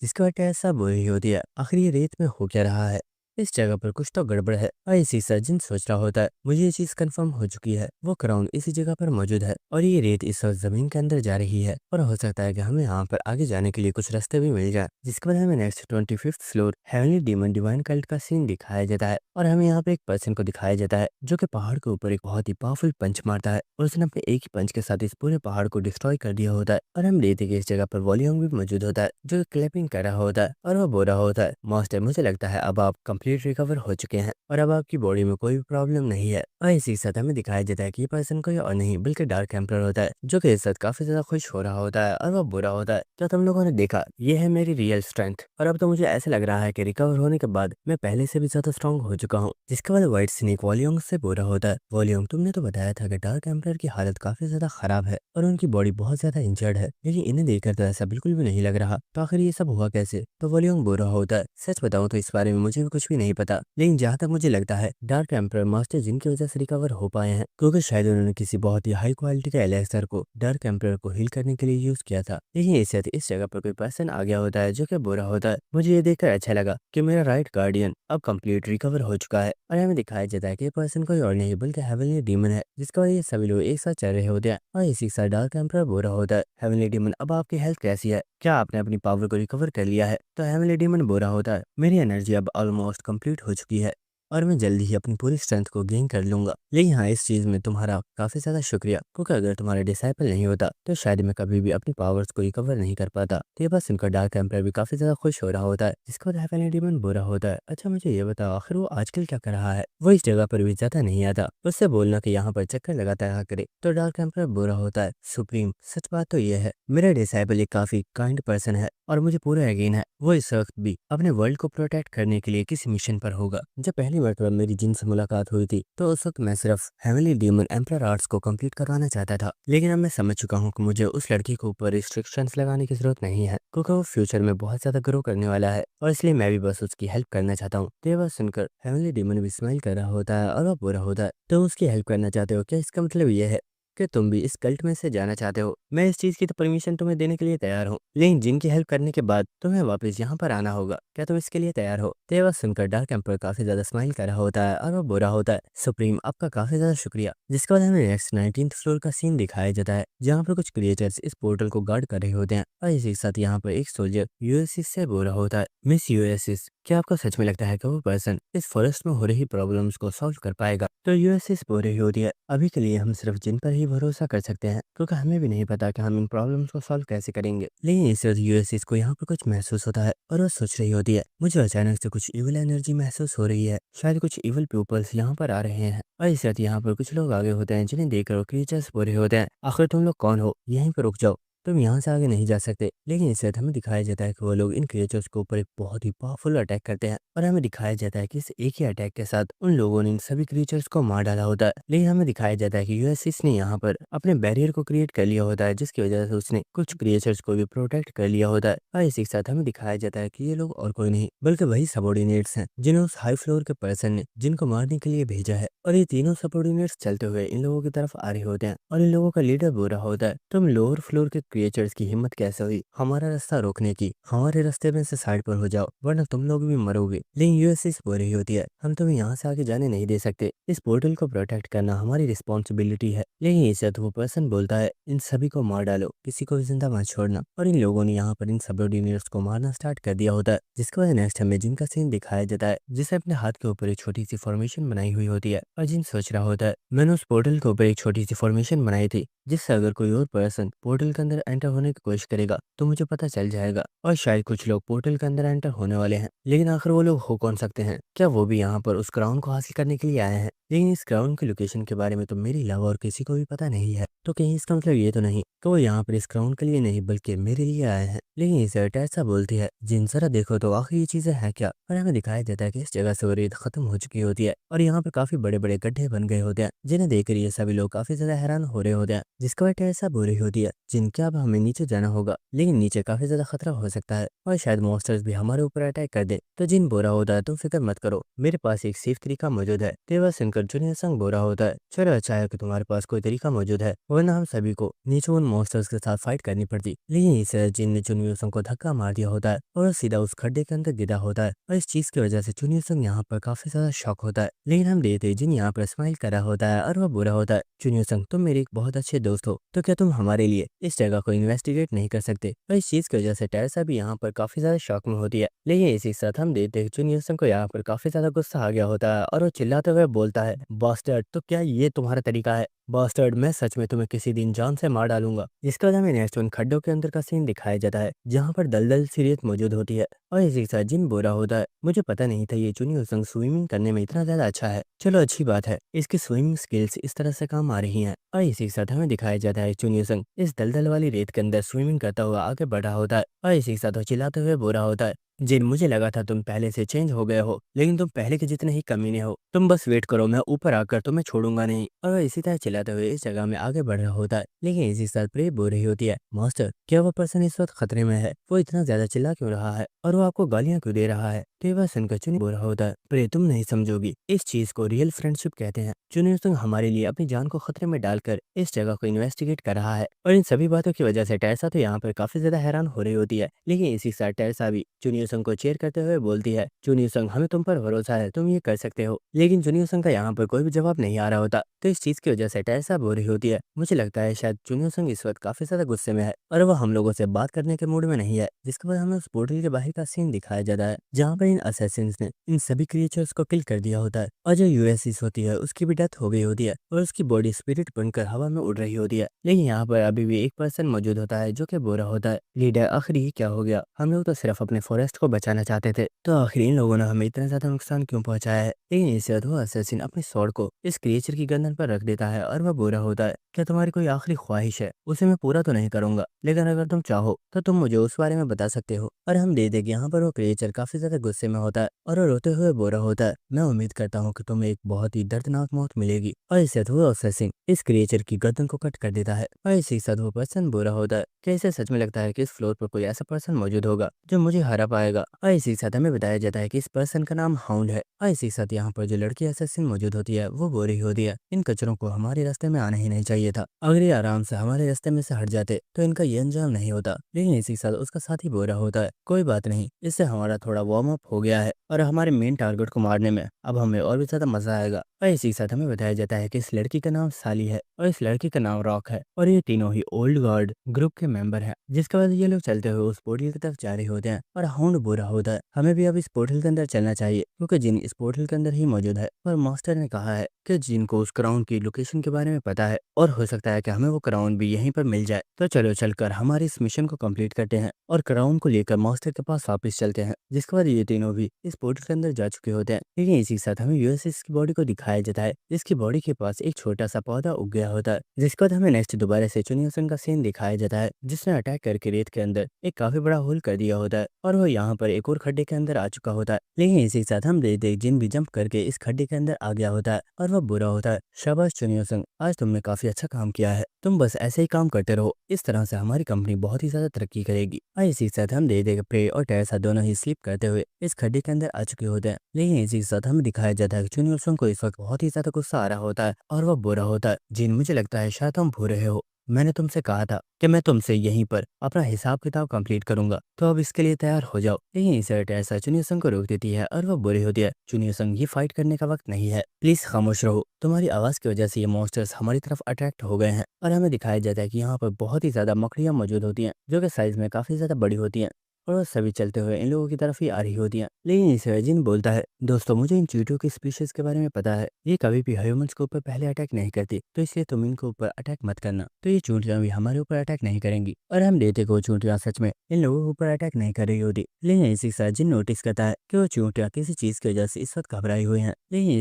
जिसके बाद ऐसा बोल रही होती है, आखिर ये रेत में हो क्या रहा है? इस जगह पर कुछ तो गड़बड़ है। और इसी सर्जन सोच रहा होता है, मुझे ये चीज कंफर्म हो चुकी है, वो क्राउन इसी जगह पर मौजूद है और ये रेत इस वक्त जमीन के अंदर जा रही है और हो सकता है कि हमें यहाँ पर आगे जाने के लिए कुछ रास्ते भी मिल जाए। जिसके बाद हमें next 25th floor heavenly demon divine cult का सीन दिखाया जाता है और हमें यहाँ पे एक पर्सन को दिखाया जाता है जो कि पहाड़ के ऊपर एक बहुत ही पावरफुल पंच मारता है और उसने अपने एक ही पंच के साथ इस पूरे पहाड़ को डिस्ट्रॉय कर दिया होता है। और हम देखते हैं कि इस जगह पर वॉल्यूम भी मौजूद होता है जो क्लैपिंग कर रहा होता है और वो बोल रहा होता है, मास्टर, मुझे लगता है अब आप कंप्लीट रिकवर हो चुके हैं और अब आपकी बॉडी में कोई भी प्रॉब्लम नहीं है। और इसी के साथ हमें दिखाया जाता है कि ये पर्सन कोई और नहीं बल्कि डार्क एम्परर होता है, जो कि इस साथ काफी ज्यादा खुश हो रहा होता है और वह बुरा होता है। तो तुम लोगों ने देखा, ये है मेरी रियल स्ट्रेंथ और अब तो मुझे ऐसा लग रहा है कि रिकवर होने के बाद मैं पहले से भी ज्यादा स्ट्रांग हो चुका हूँ। जिसके बाद व्हाइट स्नेक वॉल्यूम से बुरा होता है। वॉल्यूम, तुमने तो बताया था कि डार्क एम्परर की हालत काफी ज्यादा खराब है और उनकी बॉडी बहुत ज्यादा इंजर्ड है, लेकिन इन्हें देखकर तो ऐसा बिल्कुल भी नहीं लग रहा। तो आखिर ये सब हुआ कैसे? तो वॉल्यूम बुरा होता है। सच बताऊं तो इस बारे में मुझे भी कुछ भी नहीं पता, लेकिन जहाँ तक मुझे लगता है डार्क एम्परर मास्टर जिन की वजह से रिकवर हो पाए हैं, क्योंकि शायद उन्होंने किसी बहुत ही हाई क्वालिटी का एलेक्सर को डार्क एम्परर को हील करने के लिए यूज किया था। लेकिन इससे इस जगह पर कोई पर्सन आ गया होता है जो कि बुरा होता है। मुझे ये देखकर अच्छा लगा कि मेरा राइट गार्डियन अब कंप्लीट रिकवर हो चुका है और हमें दिखाया जाता है कि पर्सन कोई और नहीं बल्कि हेवनली डीमन है, जिसका वजह ये सभी लोग एक साथ चल रहे होते हैं और इसी के साथ डार्क एम्परर बुरा होता है। हेवनली डीमन, अब आपकी हेल्थ कैसी है? क्या आपने अपनी पावर को रिकवर कर लिया है? तो हेवनली डीमन बुरा होता है, मेरी एनर्जी अब ऑलमोस्ट कंप्लीट हो चुकी है और मैं जल्दी ही अपनी पूरी स्ट्रेंथ को गेन कर लूंगा। लेकिन हाँ, इस चीज में तुम्हारा काफी ज्यादा शुक्रिया, क्योंकि अगर तुम्हारा डिसाइपल नहीं होता तो शायद मैं कभी भी अपनी पावर्स को रिकवर नहीं कर पाता। तो ये बात सुनकर डार्क एम्परर भी काफी ज्यादा खुश हो रहा होता है, जिसके बाद हेवनली डीमन बुरा होता है। अच्छा मुझे ये बताओ, आखिर वो आजकल क्या कर रहा है? वो इस जगह पर भी ज्यादा नहीं आता, उससे बोलना कि यहाँ पर चक्कर लगाता रहा करे। तो डार्क एम्परर बुरा होता है। सुप्रीम, सच बात तो ये है, मेरा डिसाइपल एक काफी काइंड पर्सन है और मुझे पूरा यकीन है वो इस वक्त भी अपने वर्ल्ड को प्रोटेक्ट करने के लिए किसी मिशन पर होगा। जब पहली मरतबा मेरी जिनसे मुलाकात हुई थी तो उस वक्त मैं सिर्फ हेवनली डीमन एम्परर आर्ट्स को कंप्लीट करवाना चाहता था, लेकिन अब मैं समझ चुका हूँ कि मुझे उस लड़की के ऊपर रिस्ट्रिक्शंस लगाने की जरूरत नहीं है, क्योंकि वो फ्यूचर में बहुत ज्यादा ग्रो करने वाला है और इसलिए मैं भी बस उसकी हेल्प करना चाहता हूँ। तो ये बात सुनकर हेवनली डीमन भी स्माइल कर रहा होता है और वो बुरा होता है। तो उसकी हेल्प करना चाहते हो क्या? इसका मतलब ये है कि तुम भी इस कल्ट में से जाना चाहते हो? मैं इस चीज की तो परमिशन तुम्हें देने के लिए तैयार हूँ, लेकिन जिनकी हेल्प करने के बाद तुम्हें वापस यहाँ पर आना होगा। क्या तुम इसके लिए तैयार हो? तो ये बात सुनकर डार्क एम्परर काफी ज्यादा स्माइल कर रहा होता है और वो बुरा होता है। सुप्रीम, आपका काफी ज्यादा शुक्रिया। जिसके बाद हमें नेक्स्ट 19th फ्लोर का सीन दिखाया जाता है, जहाँ पर कुछ क्रिएचर्स इस पोर्टल को गार्ड कर रहे होते हैं और इसी के साथ यहाँ पर एक सोल्जर यूएसएस से बुरा होता है। मिस यूएसएस, क्या आपको सच में लगता है कि वो पर्सन इस फॉरेस्ट में हो रही प्रॉब्लम्स को सॉल्व कर पाएगा? तो यूएसएस बोल रही होती है, अभी के लिए हम सिर्फ जिन पर ही भरोसा कर सकते हैं, क्योंकि हमें भी नहीं पता कि हम इन प्रॉब्लम्स को सॉल्व कैसे करेंगे। लेकिन इस वक्त यूएसएस को यहाँ पर कुछ महसूस होता है और वो सोच रही होती है, मुझे अचानक से कुछ इविल एनर्जी महसूस हो रही है, शायद कुछ इविल पीपल्स यहाँ पर आ रहे हैं। और इस वक्त यहाँ पर कुछ लोग आगे होते हैं जिन्हें देखकर क्रिएचर्स बोल रहे होते हैं, आखिर तुम लोग कौन हो? यहीं पर रुक जाओ, तुम यहाँ से आगे नहीं जा सकते। लेकिन इस वक्त हमें दिखाया जाता है कि वो लोग इन क्रिएचर्स के ऊपर एक बहुत ही पावरफुल अटैक करते हैं और हमें दिखाया जाता है कि इस एक ही अटैक के साथ उन लोगों ने इन सभी क्रिएचर्स को मार डाला होता है। लेकिन हमें दिखाया जाता है कि यूएसएस ने यहाँ पर अपने बैरियर को क्रिएट कर लिया होता है, जिसकी वजह से उसने कुछ क्रिएचर्स को भी प्रोटेक्ट कर लिया होता है। और इसी के साथ हमें दिखाया जाता है कि ये लोग और कोई नहीं बल्कि वही सबॉर्डिनेट्स हैं जिन्हें उस हाई फ्लोर के पर्सन ने जिनको मारने के लिए भेजा है। और ये तीनों सबॉर्डिनेट्स चलते हुए इन लोगों की तरफ आ रहे होते हैं और इन लोगों का लीडर बुरा होता है, तुम लोअर फ्लोर के क्रिएचर्स की हिम्मत कैसे हुई हमारा रास्ता रोकने की? हमारे रास्ते में से साइड पर हो जाओ वरना तुम लोग भी मरोगे। लेकिन यूएसएस बोल रही होती है, हम तुम्हें यहाँ से आगे जाने नहीं दे सकते, इस पोर्टल को प्रोटेक्ट करना हमारी रिस्पॉन्सिबिलिटी है। लेकिन इससे तो वो पर्सन बोलता है, इन सभी को मार डालो, किसी को भी जिंदा मत छोड़ना। और इन लोगों ने यहाँ पर इन सबऑर्डिनेट्स को मारना स्टार्ट कर दिया होता है। जिसके बाद नेक्स्ट हमें जिन का सीन दिखाया जाता है, जिसे अपने हाथ के ऊपर एक छोटी सी फॉर्मेशन बनाई हुई होती है और जिन सोच रहा होता है, मैंने उस पोर्टल के ऊपर एक छोटी सी फॉर्मेशन बनाई थी, जिससे अगर कोई और पर्सन पोर्टल के अंदर एंटर होने की कोशिश करेगा तो मुझे पता चल जाएगा और शायद कुछ लोग पोर्टल के अंदर एंटर होने वाले हैं। लेकिन आखिर वो लोग हो कौन सकते हैं? क्या वो भी यहाँ पर उस क्राउन को हासिल करने के लिए आए हैं? लेकिन इस क्राउन की लोकेशन के बारे में तो मेरे अलावा और किसी को भी पता नहीं है। तो कहीं इसका मतलब ये तो नहीं कि वो यहाँ पर इस क्राउन के लिए नहीं बल्कि मेरे लिए आए हैं। लेकिन इसे टैसा बोलती है, जिन जरा देखो तो आखिर ये चीजें हैं क्या? और हमें दिखाया जाता है कि इस जगह से वो रेत खत्म हो चुकी होती है और यहाँ पे काफी बड़े बड़े गड्ढे बन गए होते हैं, जिन्हें देखकर ये सभी लोग काफी ज्यादा हैरान हो रहे होते हैं। जिसका वजह ऐसा बोल रही होती है, जिनके अब हमें नीचे जाना होगा, लेकिन नीचे काफी ज्यादा खतरा हो सकता है और शायद मॉन्स्टर्स भी हमारे ऊपर अटैक कर दे। तो जिन बोरा होता है, तुम फिक्र मत करो, मेरे पास एक सेफ तरीका मौजूद है। तेवा सुनकर जूनियर संग बोरा होता है, चलो अच्छा है कि तुम्हारे पास कोई तरीका मौजूद है, वरना हम सभी को नीचे उन मॉन्स्टर्स के साथ फाइट करनी पड़ती। लेकिन इसे जिन ने जूनियर संग को धक्का मार दिया होता है और सीधा उस खड्डे के अंदर गिरा होता है और इस चीज की वजह से जूनियर संग यहाँ पर काफी ज्यादा शॉक होता है। लेकिन हम देखते जिन यहाँ पर स्माइल कर रहा होता है और वह बुरा होता है, जूनियर संग तुम मेरे एक बहुत अच्छे दोस्त हो, तो क्या तुम हमारे लिए इस जगह को इन्वेस्टिगेट नहीं कर सकते? और इस चीज की वजह से टेरेसा भी यहाँ पर काफी ज्यादा शॉक में होती है। लेकिन इसी के साथ हम देखते हैं जूनियर संग को यहाँ पर काफी ज्यादा गुस्सा आ गया होता है और वो चिल्लाते हुए बोलता है, बास्टर्ड, तो क्या ये तुम्हारा तरीका है बास्टर्ड, मैं सच में तुम्हें किसी दिन जान से मार डालूंगा। जिसके बाद हमें नेक्स्ट उन खड्डों के अंदर का सीन दिखाया जाता है जहाँ पर दलदल सी रेत मौजूद होती है और इसी के साथ जिन बोरा होता है। मुझे पता नहीं था ये चुनी संग स्विमिंग करने में इतना ज्यादा अच्छा है। चलो अच्छी बात है, इसकी स्विमिंग स्किल्स इस तरह से काम आ रही हैं। और इसी के साथ हमें दिखाया जाता है चुनी संग इस दलदल वाली रेत के अंदर स्विमिंग करता हुआ आगे बढ़ा होता है और इसी के साथ वो चिल्लाते हुए बोरा होता है, जिन मुझे लगा था तुम पहले से चेंज हो गए हो, लेकिन तुम पहले के जितने ही कमीने हो। तुम बस वेट करो, मैं ऊपर आकर तुम्हें छोड़ूंगा नहीं। और वह इसी तरह चिल्लाते हुए इस जगह में आगे बढ़ रहा होता है। लेकिन इसी के साथ प्रे बोल रही होती है, मास्टर क्या वो पर्सन इस वक्त खतरे में है? वो इतना ज्यादा चिल्ला क्यों रहा है और वो आपको गालियां क्यों दे रहा है? तो ये बात सुनकर चुनी बोल रहा होता है, प्रे तुम नहीं समझोगी, इस चीज को रियल फ्रेंडशिप कहते हैं। चुनी सिंह हमारे लिए अपनी जान को खतरे में डालकर इस जगह को इन्वेस्टिगेट कर रहा है। और इन सभी बातों की वजह से टैरसा तो यहाँ पर काफी ज्यादा हैरान हो रही होती है। लेकिन इसी के साथ टैरसा भी चुनी सिंह को चेयर करते हुए बोलती है, चुनी सिंह हमें तुम पर भरोसा है, तुम ये कर सकते हो। लेकिन चुनी सिंह का यहाँ पर कोई भी जवाब नहीं आ रहा होता। तो इस चीज की वजह से टैरसा बोल रही होती है, मुझे लगता है शायद चुनी सिंह इस वक्त काफी ज्यादा गुस्से में है और वो हम लोगों से बात करने के मूड में नहीं है। जिसके बाद हमें उस पोर्टल के बाहर का सीन दिखाया जाता है जहाँ पर इन असैसिन्स ने इन सभी क्रिएचर्स को किल कर दिया होता है और जो यूएसएस होती है उसकी भी डेथ हो गई होती है और उसकी बॉडी स्पिरिट बनकर हवा में उड़ रही होती है। लेकिन यहाँ पर अभी भी एक पर्सन मौजूद होता है जो कि बोरा होता है, लीडर आखिर ये क्या हो गया? हम लोग तो सिर्फ अपने फॉरेस्ट को बचाना चाहते थे, तो आखिर इन लोगों ने हमें इतना ज्यादा नुकसान क्यों पहुंचाया है? लेकिन इसके बाद वो असैसिन अपनी स्वॉर्ड को इस क्रिएचर की गर्दन पर रख देता है और वह बोरा होता है, क्या तुम्हारी कोई आखिरी ख्वाहिश है? उसे मैं पूरा तो नहीं करूंगा, लेकिन अगर तुम चाहो तो तुम मुझे उस बारे में बता सकते हो। और हम दे देंगे यहाँ पर वो क्रिएचर काफी ज्यादा गुस्से में होता है और वो रोते हुए बोरा होता है, मैं उम्मीद करता हूँ कि तुम्हें एक बहुत ही दर्दनाक मौत मिलेगी। और इससे वो असेसिंग इस क्रिएचर की गर्दन को कट कर देता है और इसी के साथ वो पर्सन बोरा होता है कि इसे सच में लगता है कि इस फ्लोर पर कोई ऐसा पर्सन मौजूद होगा जो मुझे हरा पाएगा। और इसी के साथ हमें बताया जाता है कि इस पर्सन का नाम हाउंड है। और इसी के साथ यहाँ पर जो लड़की असेसिन मौजूद होती है वो बोल रही होती है, इन कचरों को हमारे रास्ते में आना ही नहीं चाहिए था, अगर ये आराम से हमारे रास्ते में से हट जाते तो इनका ये अंजाम नहीं होता। लेकिन इसी के साथ उसका साथी बोरा होता है, कोई बात नहीं, इससे हमारा थोड़ा वार्म अप हो गया है और हमारे मेन टारगेट को मारने में अब हमें और भी ज्यादा मजा आएगा। और इसी के साथ हमें बताया जाता है कि इस लड़की का नाम साली है और इस लड़की का नाम रॉक है और ये तीनों ही ओल्ड गार्ड ग्रुप के मेंबर हैं। जिसके बाद ये लोग चलते हुए उस पोर्टल की तरफ जा रहे होते हैं और हाउंड बुरा होता है, हमें भी अब इस पोर्टल के अंदर चलना चाहिए क्योंकि जिन इस पोर्टल के अंदर ही मौजूद है। और मास्टर ने कहा है कि जिनको उस क्राउन की लोकेशन के बारे में पता है और हो सकता है कि हमें वो क्राउन भी यहीं पर मिल जाए। तो चलो चलकर हमारे इस मिशन को कंप्लीट करते हैं और क्राउन को लेकर मास्टर के पास वापस चलते हैं। जिसके बाद ये तीनों भी इस पोर्टल के अंदर जा चुके होते हैं। लेकिन इसी के साथ हमें यूएसएस की बॉडी को दिखाया जाता है जिसकी बॉडी के पास एक छोटा सा पौधा उग गया होता है। जिसके बाद हमें नेक्स्ट दोबारा से चुनियोसन का सीन दिखाया जाता है जिसने अटैक करके रेत के अंदर एक काफी बड़ा होल कर दिया होता है और वो यहाँ पर एक और खड्डे के अंदर आ चुका होता है। लेकिन इसी के साथ हम देख जिन भी जंप करके इस खड्डे के अंदर आ गया होता है और वह बुरा होता है, शाबाश चुनियोसन, आज तुमने काफी अच्छा काम किया है, तुम बस ऐसे ही काम करते रहो, इस तरह से हमारी कंपनी बहुत ही ज्यादा तरक्की करेगी। और इसी के साथ हम दे प्रे और टैरसा दोनों ही स्लिप करते हुए इस खड्डे के अंदर आ चुके होते हैं। लेकिन इसी के साथ हमें दिखाया जाता है कि चुनियोसन को इस वक्त बहुत ही ज्यादा गुस्सा आ रहा होता है और वह बुरा होता है, जिन मुझे लगता है शायद तुम भूल रहे हो, मैंने तुमसे कहा था कि मैं तुमसे यहीं पर अपना हिसाब किताब कंप्लीट करूंगा, तो अब इसके लिए तैयार हो जाओ। लेकिन इसे टैरसा चुनियोसन को रोक देती है और वह बुरी होती है, चुनियोसन ये फाइट करने का वक्त नहीं है, प्लीज खामोश रहो, तुम्हारी आवाज की वजह से ये मॉन्स्टर्स हमारी तरफ अट्रैक्ट हो गए हैं। और हमें दिखाया जाता है कि यहाँ पर बहुत ही ज्यादा मकड़ियाँ मौजूद होती हैं जो कि साइज में काफी ज्यादा बड़ी होती हैं और वो सभी चलते हुए इन लोगों की तरफ ही आ रही होती हैं। लेकिन इसे जिन बोलता है, दोस्तों मुझे इन चींटियों की स्पीशीज के बारे में पता है, ये कभी भी ह्यूमंस के ऊपर पहले अटैक नहीं करती, तो इसलिए तुम इनके ऊपर अटैक मत करना, तो ये चूंटियां भी हमारे ऊपर अटैक नहीं करेंगी। और हम देते को चूंटियां सच में इन लोगों के ऊपर अटैक नहीं कर रही होती। लेकिन इसी के साथ जिन नोटिस करता है कि वो चूंटियां किसी चीज की वजह से इस वक्त घबराई हुई हैं। लेकिन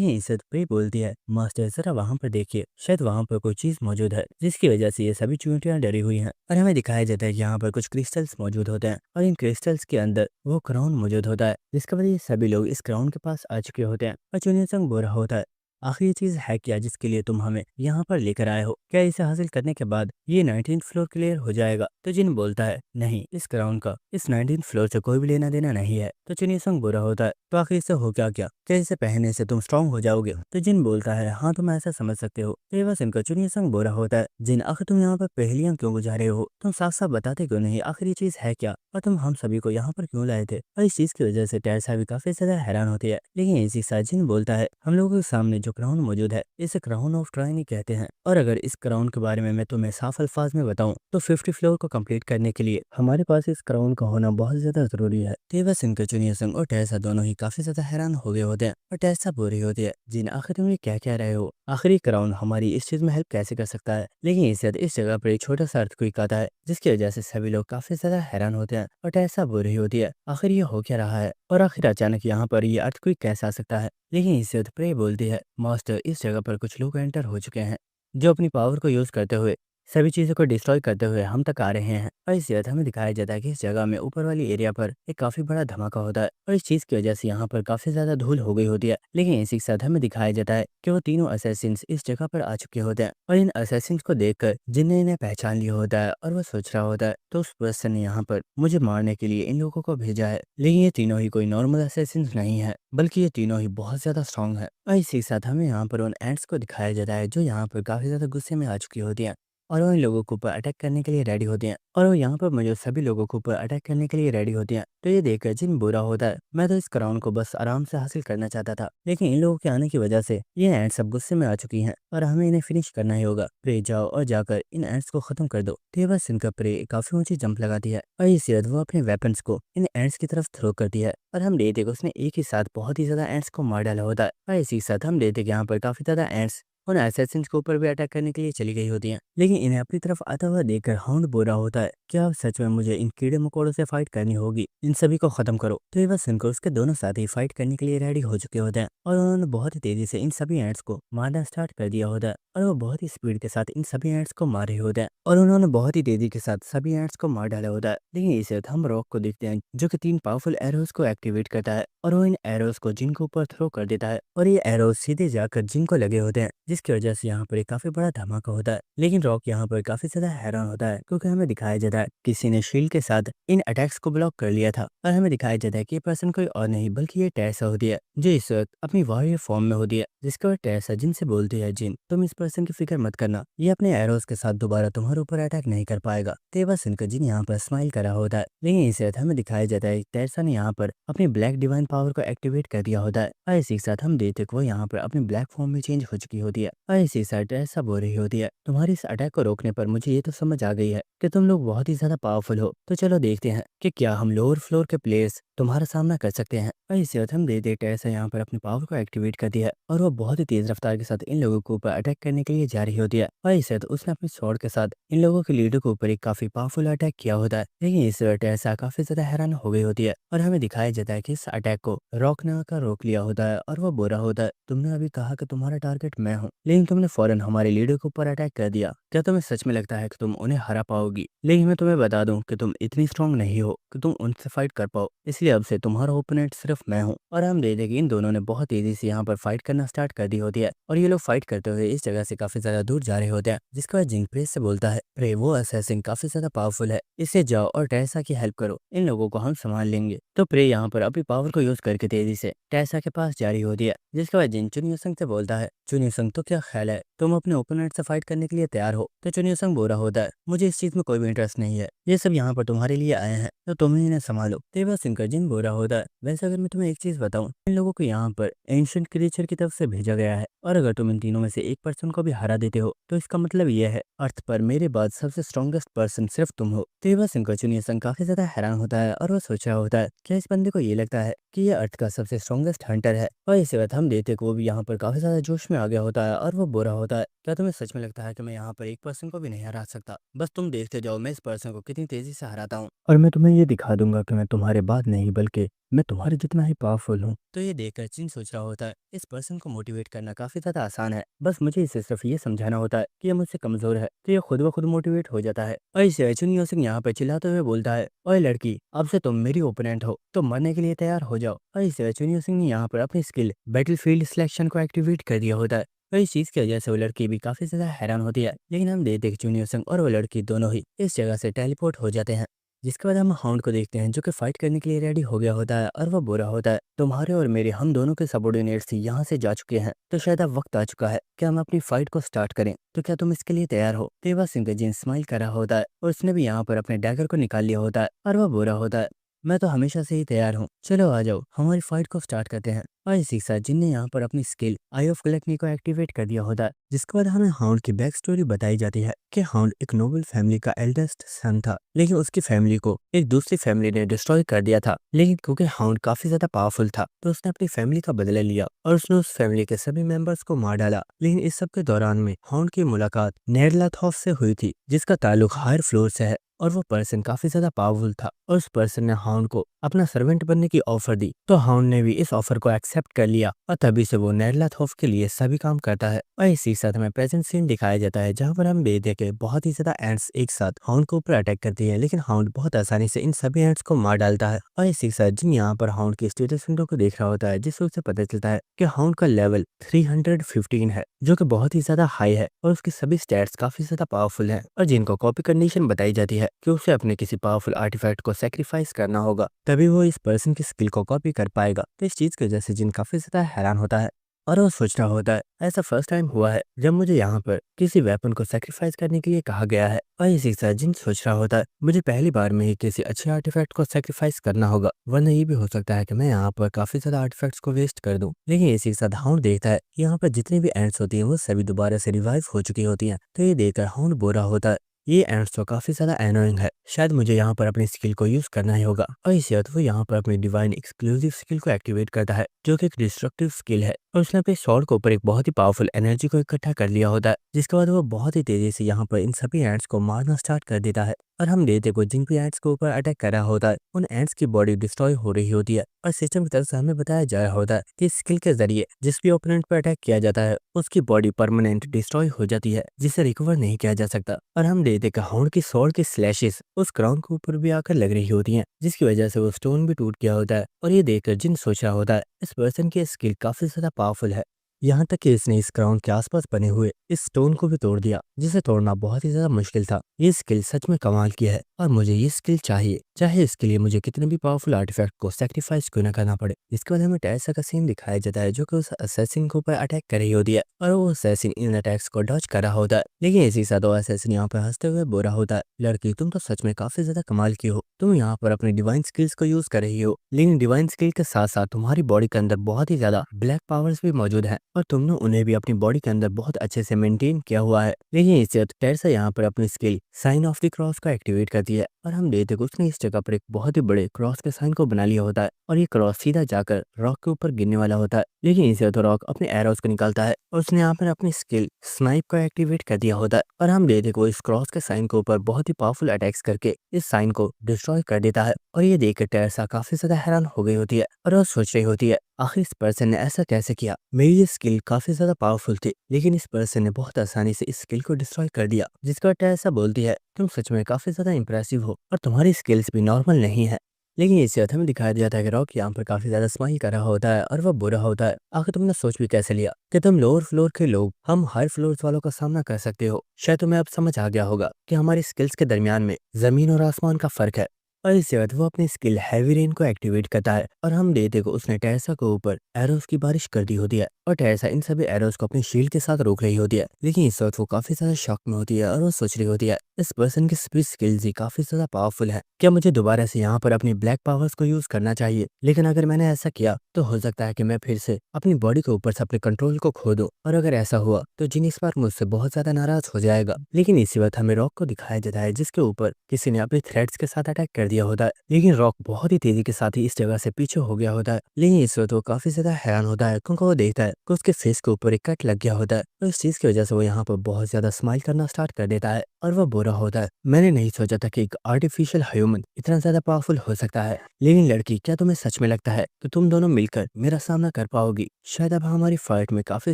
इस वक्त प्रे बोलती है, मास्टर जरा वहां पर देखिए, शायद वहां पर कोई चीज मौजूद है जिसकी वजह से ये सभी चूंटियां डरी हुई हैं। और हमें दिखाया जाता है कि यहाँ पर कुछ क्रिस्टल्स मौजूद होते हैं और इन क्रिस्टल्स के अंदर वो क्राउन मौजूद होता है, जिसके वजह से सभी लोग इस क्राउन के पास आ चुके होते हैं। और चुनिया संग बोल रहा होता है, आखिर ये चीज है क्या जिसके लिए तुम हमें यहाँ पर लेकर आए हो? क्या इसे हासिल करने के बाद ये 19th फ्लोर क्लियर हो जाएगा? तो जिन बोलता है, नहीं, इस क्राउन का इस 19th फ्लोर से कोई भी लेना देना नहीं है। तो चुनिया संग बुरा होता है, तो आखिर इससे हो क्या इसे पहनने से तुम स्ट्रॉन्ग हो जाओगे? तो जिन बोलता है, हाँ तुम ऐसा समझ सकते हो। तो ये बस इनका चुनिया संग बुरा होता है, जिन आखिर तुम यहाँ पर पहेलियां क्यों बुझा रहे हो? तुम साफ साफ बताते क्यों नहीं आखिर ये चीज है क्या और तुम हम सभी को यहाँ पर क्यों लाए थे? और इस चीज की वजह से टैरसा भी काफी ज्यादा हैरान होती है। लेकिन इसी साथ जिन बोलता है, हम लोगों के सामने जो क्राउन मौजूद है इसे क्राउन ऑफ ट्रायनी कहते हैं। और अगर इस क्राउन के बारे में मैं तुम्हें साफ अल्फाज में बताऊं तो 50 फ्लोर को कंप्लीट करने के लिए हमारे पास इस क्राउन का होना बहुत ज्यादा जरूरी है। तेवस इनके जूनियर संग और टेसा दोनों ही काफी ज्यादा हैरान हो गए होते हैं और टेसा बोल रही होती है, जिन आखिर में क्या कह रहे हो, आखिरी क्राउन हमारी इस चीज में हेल्प कैसे कर सकता है। लेकिन इस जगह पर एक छोटा सा अर्थक्वेक आता है जिसकी वजह से सभी लोग काफी ज्यादा हैरान होते हैं और टेसा बोल रही होती है आखिर ये हो क्या रहा है और आखिर अचानक यहाँ पर ये अर्थक्वेक कैसे आ सकता है। लेकिन इससे प्रे बोलती है, मास्टर इस जगह पर कुछ लोग एंटर हो चुके हैं जो अपनी पावर को यूज करते हुए सभी चीजों को डिस्ट्रॉय करते हुए हम तक आ रहे हैं। और इस जगह हमें दिखाया जाता है कि इस जगह में ऊपर वाली एरिया पर एक काफी बड़ा धमाका होता है और इस चीज की वजह से यहाँ पर काफी ज्यादा धूल हो गई होती है। लेकिन इसी के साथ हमें दिखाया जाता है कि वो तीनों असैसिन्स इस जगह पर आ चुके होते हैं और इन असैसिन्स को देखकर जिन्हें इन्हें पहचान लिया होता है और वो सोच रहा होता है तो उस पर्सन ने यहाँ पर मुझे मारने के लिए इन लोगों को भेजा है। लेकिन ये तीनों ही कोई नॉर्मल असैसिन्स नहीं है बल्कि ये तीनों ही बहुत ज्यादा स्ट्रांग है। और इसी के साथ हमें यहाँ पर उन एंट्स को दिखाया जाता है जो यहाँ पर काफी ज्यादा गुस्से में आ चुकी होती हैं और वो इन लोगों के ऊपर अटैक करने के लिए रेडी होती हैं और वो यहाँ पर मौजूद सभी लोगों के ऊपर अटैक करने के लिए रेडी होती हैं। तो ये देखकर जिन बुरा होता है, मैं तो इस क्राउन को बस आराम से हासिल करना चाहता था, लेकिन इन लोगों के आने की वजह से ये एंड्स सब गुस्से में आ चुकी हैं और हमें इन्हें फिनिश करना ही होगा। प्रे जाओ और जाकर इन एंड्स को खत्म कर दो। तो ये बस इनका प्रे काफी ऊंची जंप लगाती है और इसी वो अपने वेपन्स को इन एंड्स की तरफ थ्रो करती है और हम देखते कि उसने एक ही साथ बहुत ही ज्यादा एंड्स को मार डाला होता है। और इसी के साथ हम देखते कि यहाँ पर काफी ज्यादा एंड्स उन असैसिन्स के ऊपर भी अटैक करने के लिए चली गई होती हैं। लेकिन इन्हें अपनी तरफ आता हुआ देखकर हाउंड बोल रहा होता है, क्या सच में मुझे इन कीड़े मकोड़ों से फाइट करनी होगी, इन सभी को खत्म करो। तो ये बस सुनकर उसके दोनों साथी फाइट करने के लिए रेडी हो चुके होते हैं और उन्होंने बहुत ही तेजी से इन सभी एंड्स को मारना स्टार्ट कर दिया होता है और वो बहुत ही स्पीड के साथ इन सभी एंड्स को मार रहे होते हैं और उन्होंने बहुत ही तेजी के साथ सभी एंड्स को मार डाला होता है। लेकिन इसे हम रॉक को देखते हैं जो कि 3 पावरफुल एरोज को एक्टिवेट करता है और वो इन एरोज को जिन के ऊपर थ्रो कर देता है और ये एरोज सीधे जाकर जिन को लगे होते हैं, जिसकी वजह से यहाँ पर एक काफी बड़ा धमाका होता है। लेकिन रॉक यहाँ पर काफी ज्यादा हैरान होता है क्योंकि हमें दिखाया जाता है किसी ने शील्ड के साथ इन अटैक्स को ब्लॉक कर लिया था और हमें दिखाया जाता है कि ये पर्सन कोई और नहीं बल्कि ये टेसा होती है जो इस वक्त अपनी वॉरियर फॉर्म में होती है, जिसके बाद टेसा जिन से बोलती है, जिन तुम इस पर्सन की फिक्र मत करना, ये अपने एरोज के साथ दोबारा तुम्हारे ऊपर अटैक नहीं कर पाएगा। तो बस इनका जिन यहाँ पर स्माइल करा होता है। लेकिन इस वक्त हमें दिखाया जाता है टेसा ने यहाँ पर अपनी ब्लैक डिवाइन पावर को एक्टिवेट कर दिया होता है और इसी के साथ हम देखते वो यहाँ पर अपनी ब्लैक फॉर्म में चेंज हो चुकी होती है और इसी के साथ टेसा बोल रही होती है, तुम्हारी इस अटैक को रोकने पर मुझे ये तो समझ आ गई है कि तुम लोग बहुत ही ज्यादा पावरफुल हो, तो चलो देखते हैं कि क्या हम लोअर फ्लोर के प्लेयर्स तुम्हारा सामना कर सकते हैं। और इसी वक्त हम देखते टेसा यहाँ पर अपनी पावर को एक्टिवेट कर दिया है और वो बहुत ही तेज रफ्तार के साथ इन लोगों के ऊपर अटैक करने के लिए जा रही होती है और इस वक्त उसने अपनी स्वॉर्ड के साथ इन लोगों के लीडर के ऊपर एक काफी पावरफुल अटैक किया होता है। लेकिन इस वक्त टेसा काफी ज्यादा हैरान हो गई होती है और हमें दिखाया जाता है कि इस अटैक को रॉक ने आकर रोक लिया होता है और वो बोला होता है, तुमने अभी कहा कि तुम्हारा टारगेट मैं हूँ, लेकिन तुमने फौरन हमारे लीडर के ऊपर अटैक कर दिया, क्या तुम्हें सच में लगता है कि तुम उन्हें हरा पाओगी? लेकिन मैं तुम्हें बता दूं कि तुम इतनी स्ट्रांग नहीं हो कि तुम उनसे फाइट कर पाओ, इसलिए अब से तुम्हारा ओपोनेंट सिर्फ मैं हूँ। और हम देखते कि इन दोनों ने बहुत तेजी से यहाँ पर फाइट करना स्टार्ट कर दी होती है और ये लोग फाइट करते हुए इस जगह से काफी ज्यादा दूर जा रहे होते हैं, जिसके बाद जिंग प्रेस से बोलता है, प्रे वो असैसिन काफी ज्यादा पावरफुल है, इससे जाओ और टेसा की हेल्प करो, इन लोगों को हम संभाल लेंगे। तो प्रे यहाँ पर अपनी पावर को यूज करके तेजी से टेसा के पास जा रही होती है, जिसके बाद जिन चुनियोसंग से बोलता है, चुनियोसंग तो क्या ख्याल है, तुम अपने ओपोनेंट से फाइट करने के लिए तैयार हो? तो चुनियोसंग बोल रहा होता है, मुझे इस चीज में कोई भी इंटरेस्ट नहीं है, ये सब यहाँ पर तुम्हारे लिए आए हैं तो तुम ही इन्हें संभालो। तेवा सिंह जिन बोल रहा होता है, वैसे अगर मैं तुम्हें एक चीज बताऊं, इन लोगों को यहाँ पर एंशिएंट क्रीचर की तरफ से भेजा गया है और अगर तुम इन तीनों में से एक पर्सन को भी हरा देते हो तो इसका मतलब यह है अर्थ पर मेरे बाद सबसे स्ट्रॉन्गेस्ट पर्सन सिर्फ तुम हो। तेवा सिंह का चुनियोसंग काफी ज्यादा हैरान होता है और वो सोच रहा होता है, क्या इस बंदे को ये लगता है कि ये अर्थ का सबसे स्ट्रॉन्गेस्ट हंटर है? और इसी वक्त हम देखते कि वो भी यहाँ पर काफी ज्यादा जोश में आ गया होता है और वो बोल रहा होता है, क्या तुम्हें सच में लगता है कि मैं यहाँ पर एक पर्सन को भी नहीं हरा सकता? बस तुम देखते जाओ मैं इस पर्सन को कितनी तेजी से हराता हूँ और मैं तुम्हें ये दिखा दूंगा कि मैं तुम्हारे बाद नहीं बल्कि मैं तुम्हारे जितना ही पावरफुल हूँ। तो ये देखकर चिन सोच रहा होता है, इस पर्सन को मोटिवेट करना काफी ज्यादा आसान है, बस मुझे इसे सिर्फ ये समझाना होता है कि ये मुझसे कमजोर है, तो ये खुद ब खुद मोटिवेट हो जाता है। और इसे चुनियो सिंह यहाँ पे चिल्लाते हुए बोलता है, ओए लड़की, अब से तुम मेरी ओपोनेंट हो, तो मरने के लिए तैयार हो जाओ। और इसे चुनियो सिंह ने यहाँ पर अपनी स्किल बैटलफील्ड सिलेक्शन को एक्टिवेट कर दिया होता है और इस चीज की वजह से वो लड़की भी काफी ज्यादा हैरान होती है। लेकिन हम देखते हैं कि चुनियो सिंह और वो लड़की दोनों ही इस जगह से टेलीपोर्ट हो जाते हैं, जिसके बाद हम हाउंड को देखते हैं जो कि फाइट करने के लिए रेडी हो गया होता है और वो बुरा होता है, तुम्हारे और मेरे हम दोनों के सबऑर्डिनेट्स यहाँ से जा चुके हैं, तो शायद अब वक्त आ चुका है कि हम अपनी फाइट को स्टार्ट करें, तो क्या तुम इसके लिए तैयार हो? तेवा सिंह जिन स्माइल कर रहा होता है और उसने भी यहाँ पर अपने डैगर को निकाल लिया होता है और वह बुरा होता है, मैं तो हमेशा से ही तैयार हूँ, चलो आ जाओ हमारी फाइट को स्टार्ट करते हैं। और इसी के साथ जिन ने यहाँ पर अपनी स्किल आई ऑफ ग्लटनी को एक्टिवेट कर दिया होता है, जिसके बाद हमें हाउंड की बैक स्टोरी बताई जाती है कि हाउंड एक नोबल फैमिली का एल्डेस्ट सन था, लेकिन उसकी फैमिली को एक दूसरी फैमिली ने डिस्ट्रॉय कर दिया था। लेकिन क्योंकि हाउंड काफी ज्यादा पावरफुल था, तो उसने अपनी फैमिली का बदला लिया और उसने उस फैमिली के सभी मेंबर्स को मार डाला। लेकिन इस सब के दौरान में हाउंड की मुलाकात नेरलाथॉफ से हुई थी, जिसका ताल्लुक हायर फ्लोर से है। और वो पर्सन काफी ज्यादा पावरफुल था और उस पर्सन ने हाउंड को अपना सर्वेंट बनने की ऑफर दी, तो हाउंड ने भी इस ऑफर को एक्सेप्ट कर लिया और तभी से वो नेरलाथॉफ के लिए सभी काम करता है। और इसी के साथ हमें प्रेजेंट सीन दिखाया जाता है, जहाँ पर हम देखते हैं कि बहुत ही ज्यादा एंट्स एक साथ हाउंड के ऊपर अटैक करती है, लेकिन हाउंड बहुत आसानी से इन सभी एंट्स को मार डालता है। और इसी के साथ जिन यहाँ पर हाउंड की स्टेटस विंडो को देख रहा होता है, जिससे उसे पता चलता है कि हाउंड का लेवल 315 है, जो कि बहुत ही ज्यादा हाई है और उसकी सभी स्टैट्स काफी ज्यादा पावरफुल है। और जिनको कॉपी कंडीशन बताई जाती है कि उसे अपने किसी पावरफुल आर्टिफैक्ट को सेक्रीफाइस करना होगा, तभी वो इस पर्सन की स्किल को कॉपी कर पाएगा। तो इस चीज की वजह से जिन काफी ज्यादा हैरान होता है और वो सोच रहा होता है ऐसा फर्स्ट टाइम हुआ है जब मुझे यहाँ पर किसी वेपन को सेक्रीफाइस करने के लिए कहा गया है। और इसी के साथ जिन सोच रहा होता है मुझे पहली बार में ही किसी अच्छे आर्टिफैक्ट को सेक्रीफाइस करना होगा, वरना ये भी हो सकता है कि मैं यहाँ पर काफी ज्यादा आर्टिफैक्ट्स को वेस्ट कर दूं। लेकिन इसी के साथ हाउंड देखता है यहाँ पर जितनी भी एंड्स होती हैं वो सभी दोबारा से रिवाइव हो चुकी होती हैं। तो ये देखकर हाउंड बोरा होता है, ये एंड्स तो काफी ज्यादा एनोइंग है, शायद मुझे यहाँ पर अपनी स्किल को यूज करना ही होगा। और इसी वक्त वो यहाँ पर अपनी डिवाइन एक्सक्लूसिव स्किल को एक्टिवेट करता है, जो कि एक डिस्ट्रक्टिव स्किल है। और उसने अपने शॉर्ट के ऊपर एक बहुत ही पावरफुल एनर्जी को इकट्ठा कर लिया होता है, जिसके बाद वो बहुत ही तेजी से यहाँ पर इन सभी एंड्स को मारना स्टार्ट कर देता है। और हम देखते को जिन भी एंड्स के ऊपर अटैक कर रहा होता है, उन एंड्स की बॉडी डिस्ट्रॉय हो रही होती है। और सिस्टम की तरफ से हमें बताया जा रहा होता है कि स्किल के जरिए जिस भी ओपोनेंट पर अटैक किया जाता है, उसकी बॉडी परमानेंट डिस्ट्रॉय हो जाती है, जिसे रिकवर नहीं किया जा सकता। और हम देखते कि हाउंड की स्वॉर्ड की स्लैशेस उस क्राउन के ऊपर भी आकर लग रही होती हैं, जिसकी वजह से वो स्टोन भी टूट गया होता है। और ये देखकर जिन सोच रहा होता है इस पर्सन की स्किल काफी ज्यादा पावरफुल है, यहाँ तक कि इसने इस क्राउन के आसपास बने हुए इस स्टोन को भी तोड़ दिया, जिसे तोड़ना बहुत ही ज्यादा मुश्किल था। ये स्किल सच में कमाल की है और मुझे ये स्किल चाहिए, चाहे इसके लिए मुझे कितने भी पावरफुल आर्टिफैक्ट को सैक्रिफाइस क्यों ना करना पड़े। इसके बाद हमें टैसा का सीन दिखाया जाता है, जो कि उस असैसिन के ऊपर अटैक कर रही होती है और वो असैसिन इन अटैक्स को डॉज कर रहा होता है। लेकिन इसी साथ वो असैसिन यहाँ पर हंसते हुए बोल रहा होता है, लड़की तुम तो सच में काफी ज्यादा कमाल की हो, तुम यहाँ पर अपनी डिवाइन स्किल्स को यूज कर रही हो, लेकिन डिवाइन स्किल के साथ साथ तुम्हारी बॉडी के अंदर बहुत ही ज्यादा ब्लैक पावर्स भी मौजूद हैं और तुमने उन्हें भी अपनी बॉडी के अंदर बहुत अच्छे से मेंटेन किया हुआ है। लेकिन इससे टेरसा यहाँ पर अपनी skill sign of the cross को एक्टिवेट करती है और हम देखते हैं कि उसने इस जगह पर एक बहुत ही बड़े क्रॉस के साइन को बना लिया होता है और ये क्रॉस सीधा जाकर रॉक के ऊपर गिरने वाला होता है। लेकिन इससे तो रॉक अपने एरोस को निकालता है और उसने यहाँ पर अपनी स्किल स्नाइप को एक्टिवेट कर दिया होता है और हम देखते हैं कि वो इस क्रॉस के साइन के ऊपर बहुत ही पावरफुल अटैक्स करके इस साइन को डिस्ट्रॉय कर देता है। और ये देखकर टेरसा काफी ज्यादा हैरान हो गई होती है और वो सोच रही होती है आखिर इस पर्सन ने ऐसा कैसे किया, मेरी ये स्किल काफी ज्यादा पावरफुल थी, लेकिन इस पर्सन ने बहुत आसानी से इस स्किल को डिस्ट्रॉय कर दिया। जिसका टेरसा बोलती है तुम सच में काफी ज्यादा इंप्रेसिव हो और तुम्हारी स्किल्स भी नॉर्मल नहीं है। लेकिन इस अर्थ में दिखाया जाता है कि रॉक यहाँ पर काफी ज्यादा स्माइल कर रहा होता है और वह बुरा होता है। आखिर तुमने सोच भी कैसे लिया कि तुम लोअर फ्लोर के लोग हम हायर फ्लोर वालों का सामना कर सकते हो। शायद तुम्हें अब समझ आ गया होगा कि हमारी स्किल्स के दरमियान में जमीन और आसमान का फर्क है। और इसके बाद वो अपनी स्किल हैवी रेन को एक्टिवेट करता है और हम देखते को उसने टेरसा के ऊपर एरोस की बारिश कर दी होती है और टेरसा इन सभी एरोस को अपनी शील्ड के साथ रोक रही होती है। लेकिन इस वक्त वो काफी ज्यादा शॉक में होती है और वो सोच रही होती है इस पर्सन की स्पीच स्किल्स ही काफी ज्यादा पावरफुल है, क्या मुझे दोबारा से यहाँ पर अपनी ब्लैक पावर्स को यूज करना चाहिए। लेकिन अगर मैंने ऐसा किया तो हो सकता है कि मैं फिर से अपनी बॉडी के ऊपर से अपने कंट्रोल को खो दूं और अगर ऐसा हुआ तो जिन इस बार मुझसे बहुत ज्यादा नाराज हो जाएगा। लेकिन इसी वक्त हमें रॉक को दिखाया जाता है, जिसके ऊपर किसी ने अपने थ्रेड्स के साथ अटैक कर दिया होता है। लेकिन रॉक बहुत ही तेजी के साथ ही इस जगह से पीछे हो गया होता है। लेकिन इस वक्त वो काफी ज्यादा हैरान होता है क्योंकि वो देखता है कि उसके फेस के ऊपर एक कट लग गया होता है और इस चीज की वजह से वो यहाँ पर बहुत ज्यादा स्माइल करना स्टार्ट कर देता है और वह बुरा होता है। मैंने नहीं सोचा था कि एक आर्टिफिशियल ह्यूमन इतना ज्यादा पावरफुल हो सकता है। लेकिन लड़की क्या तुम्हें सच में लगता है कि तुम दोनों मिलकर मेरा सामना कर पाओगी। शायद अब हमारी फाइट में काफी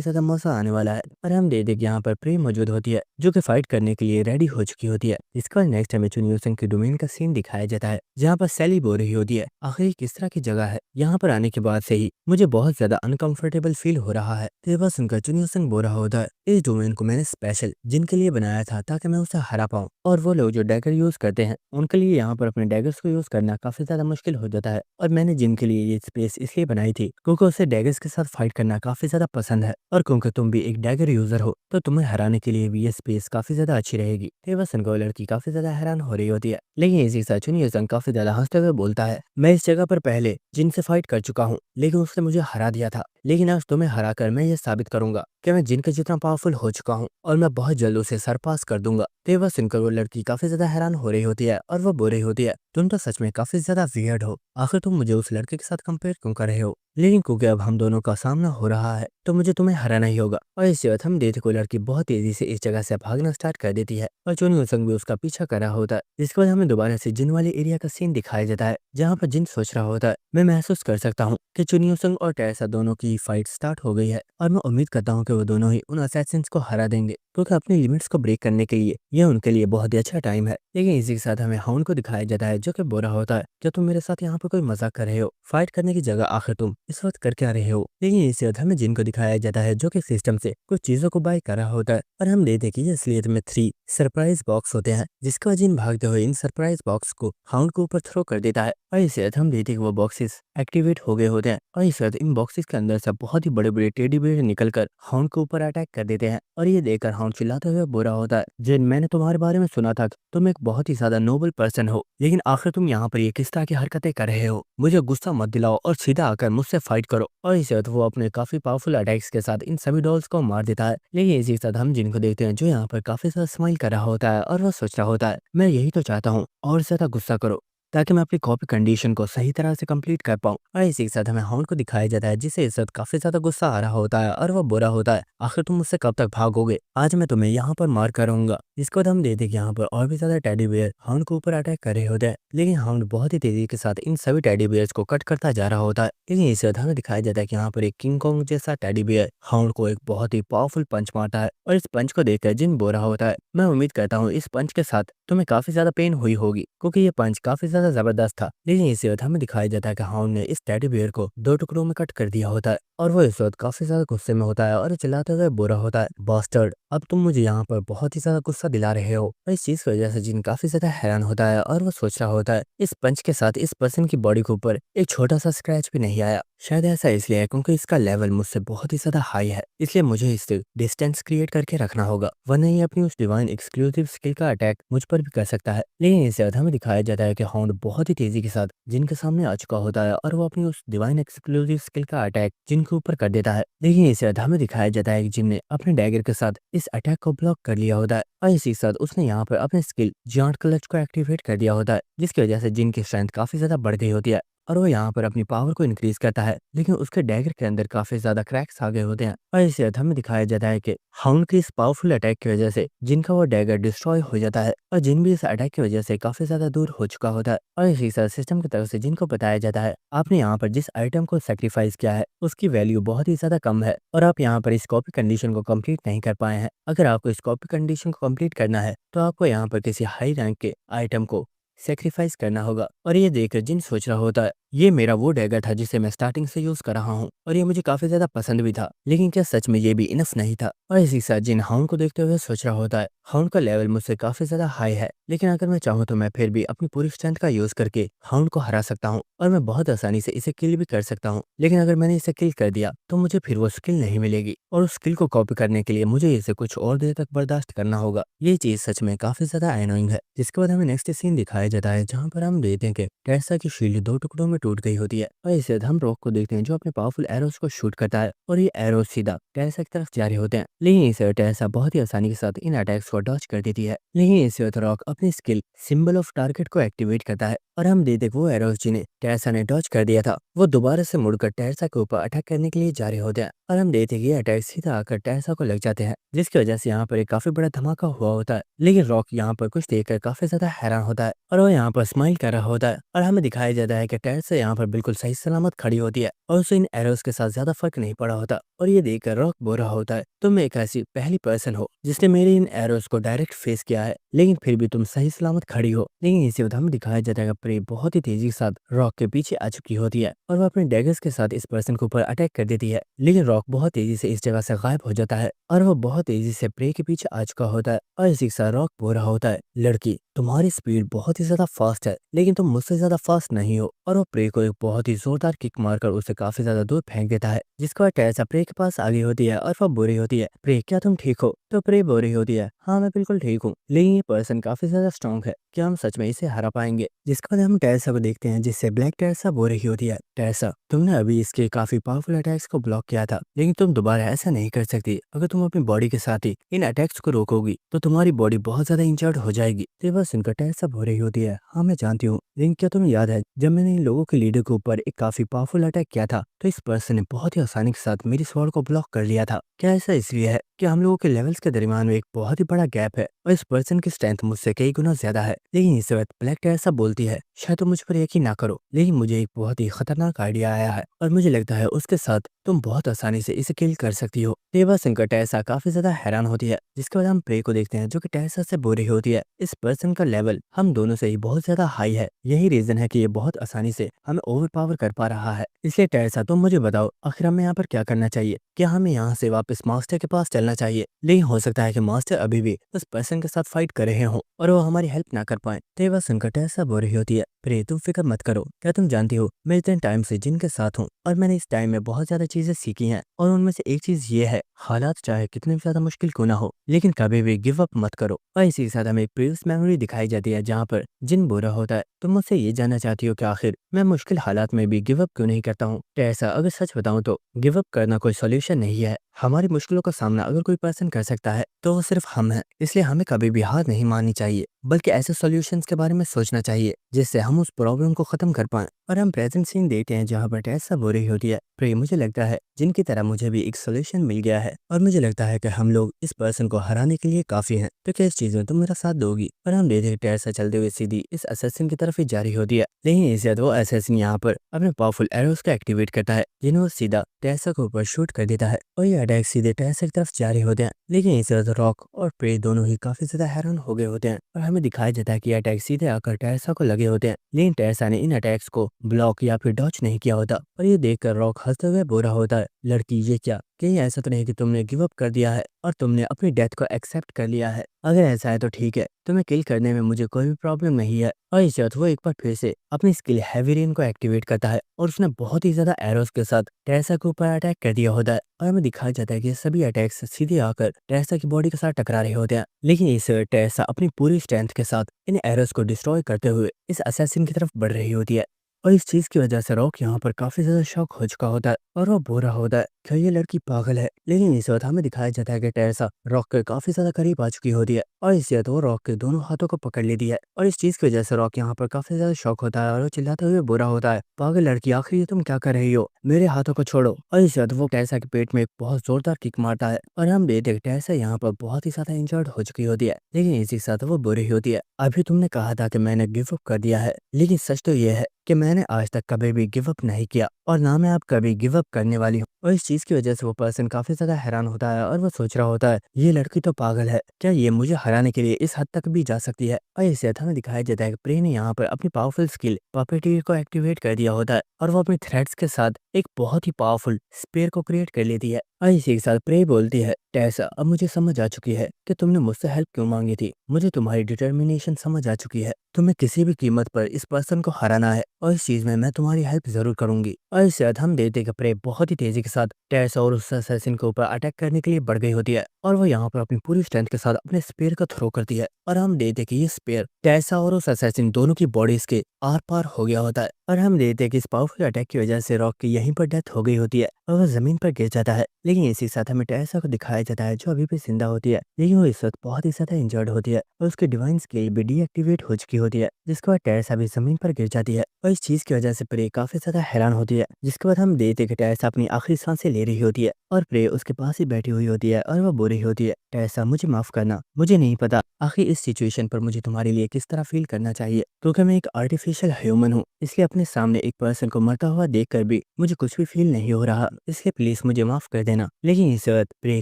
ज्यादा मजा आने वाला है। और हम दे यहाँ पर प्रेम मौजूद होती है जो कि फाइट करने के लिए रेडी हो चुकी होती है। इसके बाद नेक्स्ट हमें चुनियोसन की डोमेन का सीन दिखाया जाता है, जहाँ पर सैली बोल रही होती है आखिर किस तरह की जगह है, यहाँ पर आने के बाद से ही मुझे बहुत ज्यादा अनकंफर्टेबल फील हो रहा है। तो बस उनका चुनियोसन बोल रहा होता है इस डोमेन को मैंने स्पेशल जिनके लिए बनाया था ताकि मैं उसे हरा पाऊँ, और वो लोग जो डैगर यूज करते हैं उनके लिए यहाँ पर अपने डैगर्स को यूज करना काफी ज्यादा मुश्किल हो जाता है। और मैंने जिनके लिए ये स्पेस इसलिए बनाई थी क्योंकि उसे डैगर्स के साथ फाइट करना काफी ज्यादा पसंद है और क्योंकि तुम भी एक डैगर यूजर हो तो तुम्हें हराने के लिए भी ये स्पेस काफी ज्यादा अच्छी रहेगी। तेवासन को लड़की काफी ज्यादा हैरान हो रही होती है, लेकिन इसी साथ चुनियोसन काफी ज्यादा हंसते हुए बोलता है, मैं इस जगह पर पहले जिन से फाइट कर चुका हूँ, लेकिन उसने मुझे हरा दिया था। लेकिन आज तुम्हें हरा कर मैं ये साबित करूंगा कि मैं जिन के जितना पावरफुल हो चुका हूँ, और मैं बहुत जल्द उसे सरपास कर दूंगा। तेवा सुनकर वो लड़की काफी ज्यादा हैरान हो रही होती है और वो बोल रही होती है, तुम तो सच में काफी ज्यादा वियर्ड हो। आखिर तुम मुझे उस लड़के के साथ कंपेयर क्यों कर रहे हो? लेकिन क्योंकि अब हम दोनों का सामना हो रहा है तो मुझे तुम्हें हराना ही होगा। और इसी वक्त हम देखते को लड़की बहुत तेजी से इस जगह से भागना स्टार्ट कर देती है और चुनियो संग भी उसका पीछा कर रहा होता है। जिसके बाद हमें दोबारा से जिन वाले एरिया का सीन दिखाया जाता है जहाँ पर जिन सोच रहा होता है, मैं महसूस कर सकता हूँ कि चुनियो संग और टेरेसा दोनों की फाइट स्टार्ट हो गई है और मैं उम्मीद करता हूँ कि वो दोनों ही उन असैसिन्स को हरा देंगे, क्योंकि अपनी लिमिट्स को ब्रेक करने के लिए यह उनके लिए बहुत ही अच्छा टाइम है। लेकिन इसी के साथ हमें हाउंड को दिखाया जाता है जो कि बोल रहा होता है, क्या तुम मेरे साथ यहाँ पर कोई मजाक कर रहे हो? फाइट करने की जगह आखिर तुम इस वक्त कर क्या रहे हो? लेकिन इसी वक्त हमें जिनको दिखाया जाता है जो कि सिस्टम से कुछ चीजों को बाय कर रहा होता है और हम देखते हैं कि ये असलियत में 3 सरप्राइज बॉक्स होते हैं, जिसके बाद जिन भागते हुए इन सरप्राइज बॉक्स को हाउंड के ऊपर थ्रो कर देता है और इसी वक्त हम देखते हैं कि वो बॉक्सेस एक्टिवेट हो गए होते हैं और इस वक्त इन बॉक्सेस के अंदर से बहुत ही बड़े बड़े टेडी बियर निकलकर हाउंड के ऊपर अटैक कर देते हैं। और ये देखकर हाउंड चिल्लाते हुए बुरा होता है, जिन मैंने तुम्हारे बारे में सुना था तुम एक बहुत ही ज्यादा नोबल पर्सन हो, लेकिन आखिर तुम यहाँ पर ये किस तरह की हरकतें कर रहे हो? मुझे गुस्सा मत दिलाओ और सीधा आकर मुझसे फाइट करो। और इसी वक्त वो अपने काफी पावरफुल अटैक्स के साथ इन सभी डॉल्स को मार देता है। लेकिन इसी के साथ हम जिनको देखते हैं जो यहाँ पर काफी ज्यादा स्माइल कर रहा होता है और वो सोच रहा होता है, मैं यही तो चाहता हूँ, और ज्यादा गुस्सा करो ताकि मैं अपनी कॉपी कंडीशन को सही तरह से कंप्लीट कर पाऊं। और इसी के साथ हमें हाउंड को दिखाया जाता है जिसे इस वक्त काफी ज्यादा गुस्सा आ रहा होता है और वो बुरा होता है, आखिर तुम मुझसे कब तक भागोगे? आज मैं तुम्हें यहाँ पर मार कर रहूंगा। इसके बाद हम देखते हैं कि यहाँ पर और भी ज्यादा टेडी बियर हाउंड के ऊपर अटैक कर रहे होते हैं, लेकिन हाउंड बहुत ही तेजी के साथ इन सभी टेडी बियर्स को कट करता जा रहा होता है। लेकिन इस वक्त हमें दिखाया जाता है कि यहाँ पर एक किंग कॉन्ग जैसा टेडी बियर हाउंड को एक बहुत ही पावरफुल पंच मारता है और इस पंच को देखकर जिन बोरा होता है, मैं उम्मीद करता हूँ इस पंच के साथ तुम्हें काफी ज्यादा पेन हुई होगी, क्योंकि ये पंच काफी ज्यादा जबरदस्त था। लेकिन इसी वक्त हमें दिखाया जाता है कि हाउंड ने इस टेडी बियर को 2 टुकड़ों में कट कर दिया होता है और वो इस वक्त काफी ज्यादा गुस्से में होता है और चिल्लाते हुए बुरा होता है, बास्टर्ड, अब तुम मुझे यहाँ पर बहुत ही ज्यादा गुस्सा दिला रहे हो। और इस चीज की वजह से जिन काफी ज्यादा हैरान होता है और वो सोच रहा होता है, इस पंच के साथ इस पर्सन की बॉडी के ऊपर एक छोटा सा स्क्रैच भी नहीं आया। शायद ऐसा इसलिए है क्योंकि इसका लेवल मुझसे बहुत ही ज्यादा हाई है, इसलिए मुझे इससे डिस्टेंस क्रिएट करके रखना होगा, वरना ये अपनी उस डिवाइन एक्सक्लूसिव स्किल का अटैक मुझ पर भी कर सकता है। लेकिन इससे हमें दिखाया जाता है कि हाउंड बहुत ही तेजी के साथ जिनके सामने आ चुका होता है और वो अपनी उस डिवाइन एक्सक्लूसिव स्किल का अटैक जिनके ऊपर कर देता है। लेकिन इससे हमें दिखाया जाता है कि जिन ने अपने डैगर के साथ इस अटैक को ब्लॉक कर लिया होता है और इसी के साथ उसने यहाँ पर अपने स्किल जांट क्लच को एक्टिवेट कर दिया होता है, जिसकी वजह से जिन की स्ट्रेंथ काफी ज्यादा बढ़ गई होती है और वो यहाँ पर अपनी पावर को इंक्रीज करता है। लेकिन उसके डैगर के अंदर काफी ज्यादा क्रैक्स आ गए होते हैं और इसी वक्त हमें दिखाया जाता है कि हाउंड के इस पावरफुल अटैक की वजह से जिनका वो डैगर डिस्ट्रॉय हो जाता है और जिन भी इस अटैक की वजह से काफी ज्यादा दूर हो चुका होता है। और इसी साथ सिस्टम की तरफ से जिनको बताया जाता है, आपने यहाँ पर जिस आइटम को सेक्रीफाइस किया है उसकी वैल्यू बहुत ही ज्यादा कम है और आप यहाँ पर इस कॉपी कंडीशन को कंप्लीट नहीं कर पाए हैं। अगर आपको इस कॉपी कंडीशन को कंप्लीट करना है तो आपको यहाँ पर किसी हाई रैंक के आइटम को सेक्रीफाइस करना होगा। और ये देखकर जिन सोच रहा होता है, ये मेरा वो डैगर था जिसे मैं स्टार्टिंग से यूज कर रहा हूँ और ये मुझे काफी ज्यादा पसंद भी था, लेकिन क्या सच में ये भी इनफ नहीं था? और इसी के साथ जिन हाउंड को देखते हुए सोच रहा होता है, हाउंड का लेवल मुझसे काफी ज्यादा हाई है, लेकिन अगर मैं चाहूँ तो मैं फिर भी अपनी पूरी स्ट्रेंथ का यूज करके हाउंड को हरा सकता हूँ और मैं बहुत आसानी से इसे किल भी कर सकता हूँ। लेकिन अगर मैंने इसे किल कर दिया तो मुझे फिर वो स्किल नहीं मिलेगी और उस स्किल को कॉपी करने के लिए मुझे इसे कुछ और देर तक बर्दाश्त करना होगा। ये चीज सच में काफी ज्यादा एनोइंग है। जिसके बाद हमें नेक्स्ट सीन दिखाया जाता है जहाँ पर हम देखते हैं कि टेरेसा की शील्ड 2 टुकड़ों में टूट गई होती है और इससे हम रॉक को देखते हैं जो अपने पावरफुल एरोस को शूट करता है और ये एरोस सीधा टेरेसा की तरफ जा रहे होते हैं। लेकिन इसे टेरेसा बहुत ही आसानी के साथ इन अटैक्स को डॉज कर देती है। लेकिन इसे रॉक अपनी स्किल सिंबल ऑफ टारगेट को एक्टिवेट करता है और हम देखते वो एरोस जिन्हें टेरेसा ने डॉज कर दिया था वो दोबारा से मुड़कर टेरेसा के ऊपर अटैक करने के लिए जा रहे होते हैं और हम देखते कि ये अटैक सीधा आकर टेरेसा को लग जाते हैं, जिसकी वजह से यहाँ पर एक काफी बड़ा धमाका हुआ होता है। लेकिन रॉक यहाँ पर कुछ देखकर काफी ज्यादा हैरान होता है और वो यहाँ पर स्माइल कर रहा होता है और हमें दिखाया जाता है कि टेरेसा यहाँ पर बिल्कुल सही सलामत खड़ी होती है और उसे इन एरोस के साथ ज्यादा फर्क नहीं पड़ा होता। और ये देखकर रॉक बोल रहा होता है, तुम एक ऐसी पहली पर्सन हो जिसने मेरे इन एरोस को डायरेक्ट फेस किया है, लेकिन फिर भी तुम सही सलामत खड़ी हो। लेकिन इसी वक्त हमें दिखाया जाता है कि प्रे बहुत ही तेजी के साथ रॉक के पीछे आ चुकी होती है और वो अपने डैगर्स के साथ इस पर्सन के ऊपर अटैक कर देती है। लेकिन रॉक बहुत तेजी से इस जगह से गायब हो जाता है और वो बहुत तेजी से प्रे के पीछे आ चुका होता है और इसी के साथ रॉक बोल रहा होता है, लड़की तुम्हारी स्पीड बहुत ही ज्यादा फास्ट है लेकिन तुम मुझसे ज्यादा फास्ट नहीं हो। और वो प्रे को एक बहुत ही जोरदार किक मारकर उसे काफी ज्यादा दूर फेंक देता है, जिसके बाद टेरेसा प्रे उसके पास आ गई होती है और वो बोल रही होती है, प्रे क्या तुम ठीक हो? तो प्रे बोल रही होती है, हाँ मैं बिल्कुल ठीक हूँ, लेकिन ये पर्सन काफी ज्यादा स्ट्रॉन्ग है, क्या हम सच में इसे हरा पाएंगे? जिसके बाद हम टेरेसा को देखते हैं, जिससे ब्लैक टेरेसा बोल रही होती है, टेरेसा तुमने अभी इसके काफी पावरफुल अटैक्स को ब्लॉक किया था, लेकिन तुम दोबारा ऐसा नहीं कर सकती। अगर तुम अपनी बॉडी के साथ ही इन अटैक्स को रोकोगी तो तुम्हारी बॉडी बहुत ज्यादा इंजर्ड हो जाएगी। तो ये बात सुनकर टेरेसा बोल रही होती है, हाँ मैं जानती हूँ, लेकिन क्या तुम्हें याद है जब मैंने इन लोगों के लीडर के ऊपर एक काफी पावरफुल अटैक किया था तो इस पर्सन ने बहुत ही आसानी के साथ मेरी स्वॉर्ड को ब्लॉक कर लिया था? क्या ऐसा इसलिए है कि हम लोगों के लेवल्स के दरमियान में एक बहुत ही बड़ा गैप है और इस पर्सन की स्ट्रेंथ मुझसे कई गुना ज्यादा है? लेकिन इस वक्त ब्लैक टेरेसा बोलती है, शायद तुम मुझ पर यकीन ना करो, लेकिन मुझे एक बहुत ही खतरनाक आइडिया आया है और मुझे लगता है उसके साथ तुम बहुत आसानी से इसे किल कर सकती हो। ये बात सुनकर टेरेसा काफी ज्यादा हैरान होती है। जिसके बाद हम प्रे को देखते हैं, जो कि टेरेसा से बोल रही होती है, इस पर्सन का लेवल हम दोनों से ही बहुत ज्यादा हाई है, यही रीजन है कि ये बहुत आसानी से हमें ओवर पावर कर पा रहा है। इसलिए टेरेसा तुम मुझे बताओ, आखिर हमें यहाँ पर क्या करना चाहिए? क्या हमें यहाँ से वापस मास्टर के पास चलना चाहिए? लेकिन हो सकता है कि मास्टर अभी भी उस पर्सन के साथ फाइट कर रहे हों और वो हमारी हेल्प ना कर पाए। तो ये बात सुनकर टेरेसा बोल रही होती है, प्रे तुम फिक्र मत करो, क्या तुम जानती हो मैं इतने टाइम से जिनके साथ हूँ और मैंने इस टाइम में बहुत ज्यादा चीजें सीखी हैं और उनमें से एक चीज ये है, हालात चाहे कितने भी ज्यादा मुश्किल क्यों ना हो, लेकिन कभी भी गिव अप मत करो। और इसी के साथ हमें एक प्रीवियस मेमोरी दिखाई जाती है जहाँ पर जिन बुरा होता है। तुम मुझसे ये जानना चाहती हो कि आखिर मैं मुश्किल हालात में भी गिव अप क्यों नहीं करता हूँ? तो ऐसा अगर सच बताऊं तो गिव अप करना कोई सोल्यूशन नहीं है। हमारी मुश्किलों का सामना अगर कोई पर्सन कर सकता है तो वो सिर्फ हम हैं, इसलिए हमें कभी भी हार नहीं माननी चाहिए, बल्कि ऐसे सॉल्यूशंस के बारे में सोचना चाहिए जिससे हम उस प्रॉब्लम को खत्म कर पाएं। और हम प्रेजेंट सीन देखते हैं जहाँ पर टेरेसा बोल रही होती है, प्रे मुझे लगता है जिनकी तरह मुझे भी एक सोल्यूशन मिल गया है और मुझे लगता है कि हम लोग इस पर्सन को हराने के लिए काफी हैं, तो क्या इस चीज में तुम मेरा साथ दोगी? और हम देखते हैं टेरेसा चलते हुए सीधी इस असैसिन की तरफ ही जा रही होती है, लेकिन इस वो असैसिन यहाँ पर अपने पावरफुल एरोस को एक्टिवेट करता है, जिन्हें वो सीधा टेरेसा के ऊपर शूट कर देता है और ये अटैक सीधे टेरेसा की तरफ जा रहे होते हैं। लेकिन इस रॉक और प्रे दोनों ही काफी ज्यादा हैरान हो गए होते हैं और हमें दिखाया जाता है कि अटैक सीधे आकर टेरेसा को लगे होते हैं, लेकिन टेरेसा ने इन अटैक्स को ब्लॉक या फिर डॉच नहीं किया होता। और ये देखकर रॉक हंसते हुए बोल रहा होता है, लड़की ये क्या, कहीं ऐसा तो नहीं कि तुमने गिव अप कर दिया है और तुमने अपनी डेथ को एक्सेप्ट कर लिया है? अगर ऐसा है तो ठीक है, तुम्हें किल करने में मुझे कोई भी प्रॉब्लम नहीं है। और इस बात वो एक बार फिर से अपनी स्किल हैवी रेन को एक्टिवेट करता है और उसने बहुत ही ज्यादा एरोस के साथ टेरेसा के ऊपर अटैक कर दिया होता है और हमें दिखाया जाता है कि सभी अटैक्स सीधे आकर टेरेसा की बॉडी के साथ टकरा रहे होते हैं। लेकिन इस टेरेसा अपनी पूरी स्ट्रेंथ के साथ इन एरोस को डिस्ट्रॉय करते हुए इस असैसिन की तरफ बढ़ रही होती है। और इस चीज की वजह से रॉक यहाँ पर काफी ज्यादा शॉक हो चुका होता है और वो बोल रहा होता है, क्या ये लड़की पागल है? लेकिन इस वक्त हमें दिखाया जाता है कि टेरेसा रॉक के काफी ज्यादा करीब आ चुकी होती है और इस वक्त वो रॉक के दोनों हाथों को पकड़ लेती है और इस चीज की वजह से रॉक यहाँ पर काफी ज्यादा शॉक होता है और वो चिल्लाते हुए बुरा होता है, पागल लड़की आखिर ये तुम क्या कर रही हो, मेरे हाथों को छोड़ो। और इस वक्त वो टेरेसा के पेट में एक बहुत जोरदार किक मारता है और हम देखते हैं टेरेसा यहाँ पर बहुत ही ज्यादा इंजर्ड हो चुकी होती है। लेकिन इसी के साथ वो बुरी होती है, अभी तुमने कहा था कि मैंने गिव अप कर दिया है, लेकिन सच तो ये है कि मैंने आज तक कभी भी गिव अप नहीं किया और ना मैं अब कभी गिव अप करने वाली हूँ। और इस चीज की वजह से वो पर्सन काफी ज्यादा हैरान होता है और वो सोच रहा होता है, ये लड़की तो पागल है, क्या ये मुझे हराने के लिए इस हद तक भी जा सकती है? और इसे हमें दिखाया जाता है कि प्रे ने यहाँ पर अपनी पावरफुल स्किल पपेटियर को एक्टिवेट कर दिया होता है और वो अपने थ्रेड्स के साथ एक बहुत ही पावरफुल स्पेयर को क्रिएट कर लेती है। और इसी के साथ प्रे बोलती है, टेरेसा अब मुझे समझ आ चुकी है कि तुमने मुझसे हेल्प क्यों मांगी थी, मुझे तुम्हारी डिटर्मिनेशन समझ आ चुकी है, तुम्हें किसी भी कीमत पर इस पर्सन को हराना है और इस चीज में मैं तुम्हारी हेल्प जरूर करूंगी। और इसके बाद हम देखते हैं कि प्रे बहुत ही तेजी के साथ टेरेसा और उस असैसिन के ऊपर अटैक करने के लिए बढ़ गई होती है और वो यहाँ पर अपनी पूरी स्ट्रेंथ के साथ अपने स्पेयर को थ्रो करती है और हम देखते हैं कि ये स्पेयर टेरेसा और उस असैसिन दोनों की बॉडीज के आर पार हो गया होता है। और हम देखते हैं कि इस पावरफुल अटैक की वजह से रॉक की यहीं पर डेथ हो गई होती है और वह जमीन पर गिर जाता है। लेकिन इसी साथ हमें टेरेसा को दिखाया जाता है जो अभी भी जिंदा होती है, लेकिन वो इस वक्त बहुत ही ज्यादा इंजर्ड होती है और उसकी डिवाइन स्किल भी डीएक्टिवेट हो चुकी होती है, जिसके बाद टेरेसा भी जमीन पर गिर जाती है और इस चीज की वजह से प्रे काफी ज्यादा हैरान होती है। जिसके बाद हम देखते हैं कि टेरेसा अपनी आखिरी सांसें ले रही होती है और प्रे उसके पास ही बैठी हुई होती है और वो बोल रही होती है, टेरेसा मुझे माफ करना, मुझे नहीं पता आखिर इस सिचुएशन पर मुझे तुम्हारे लिए किस तरह फील करना चाहिए, क्योंकि मैं एक आर्टिफिशियल ह्यूमन हूँ, इसलिए अपने सामने एक पर्सन को मरता हुआ देखकर भी मुझे कुछ भी फील नहीं हो रहा, इसलिए प्लीज मुझे माफ कर देना। लेकिन इस वक्त प्रे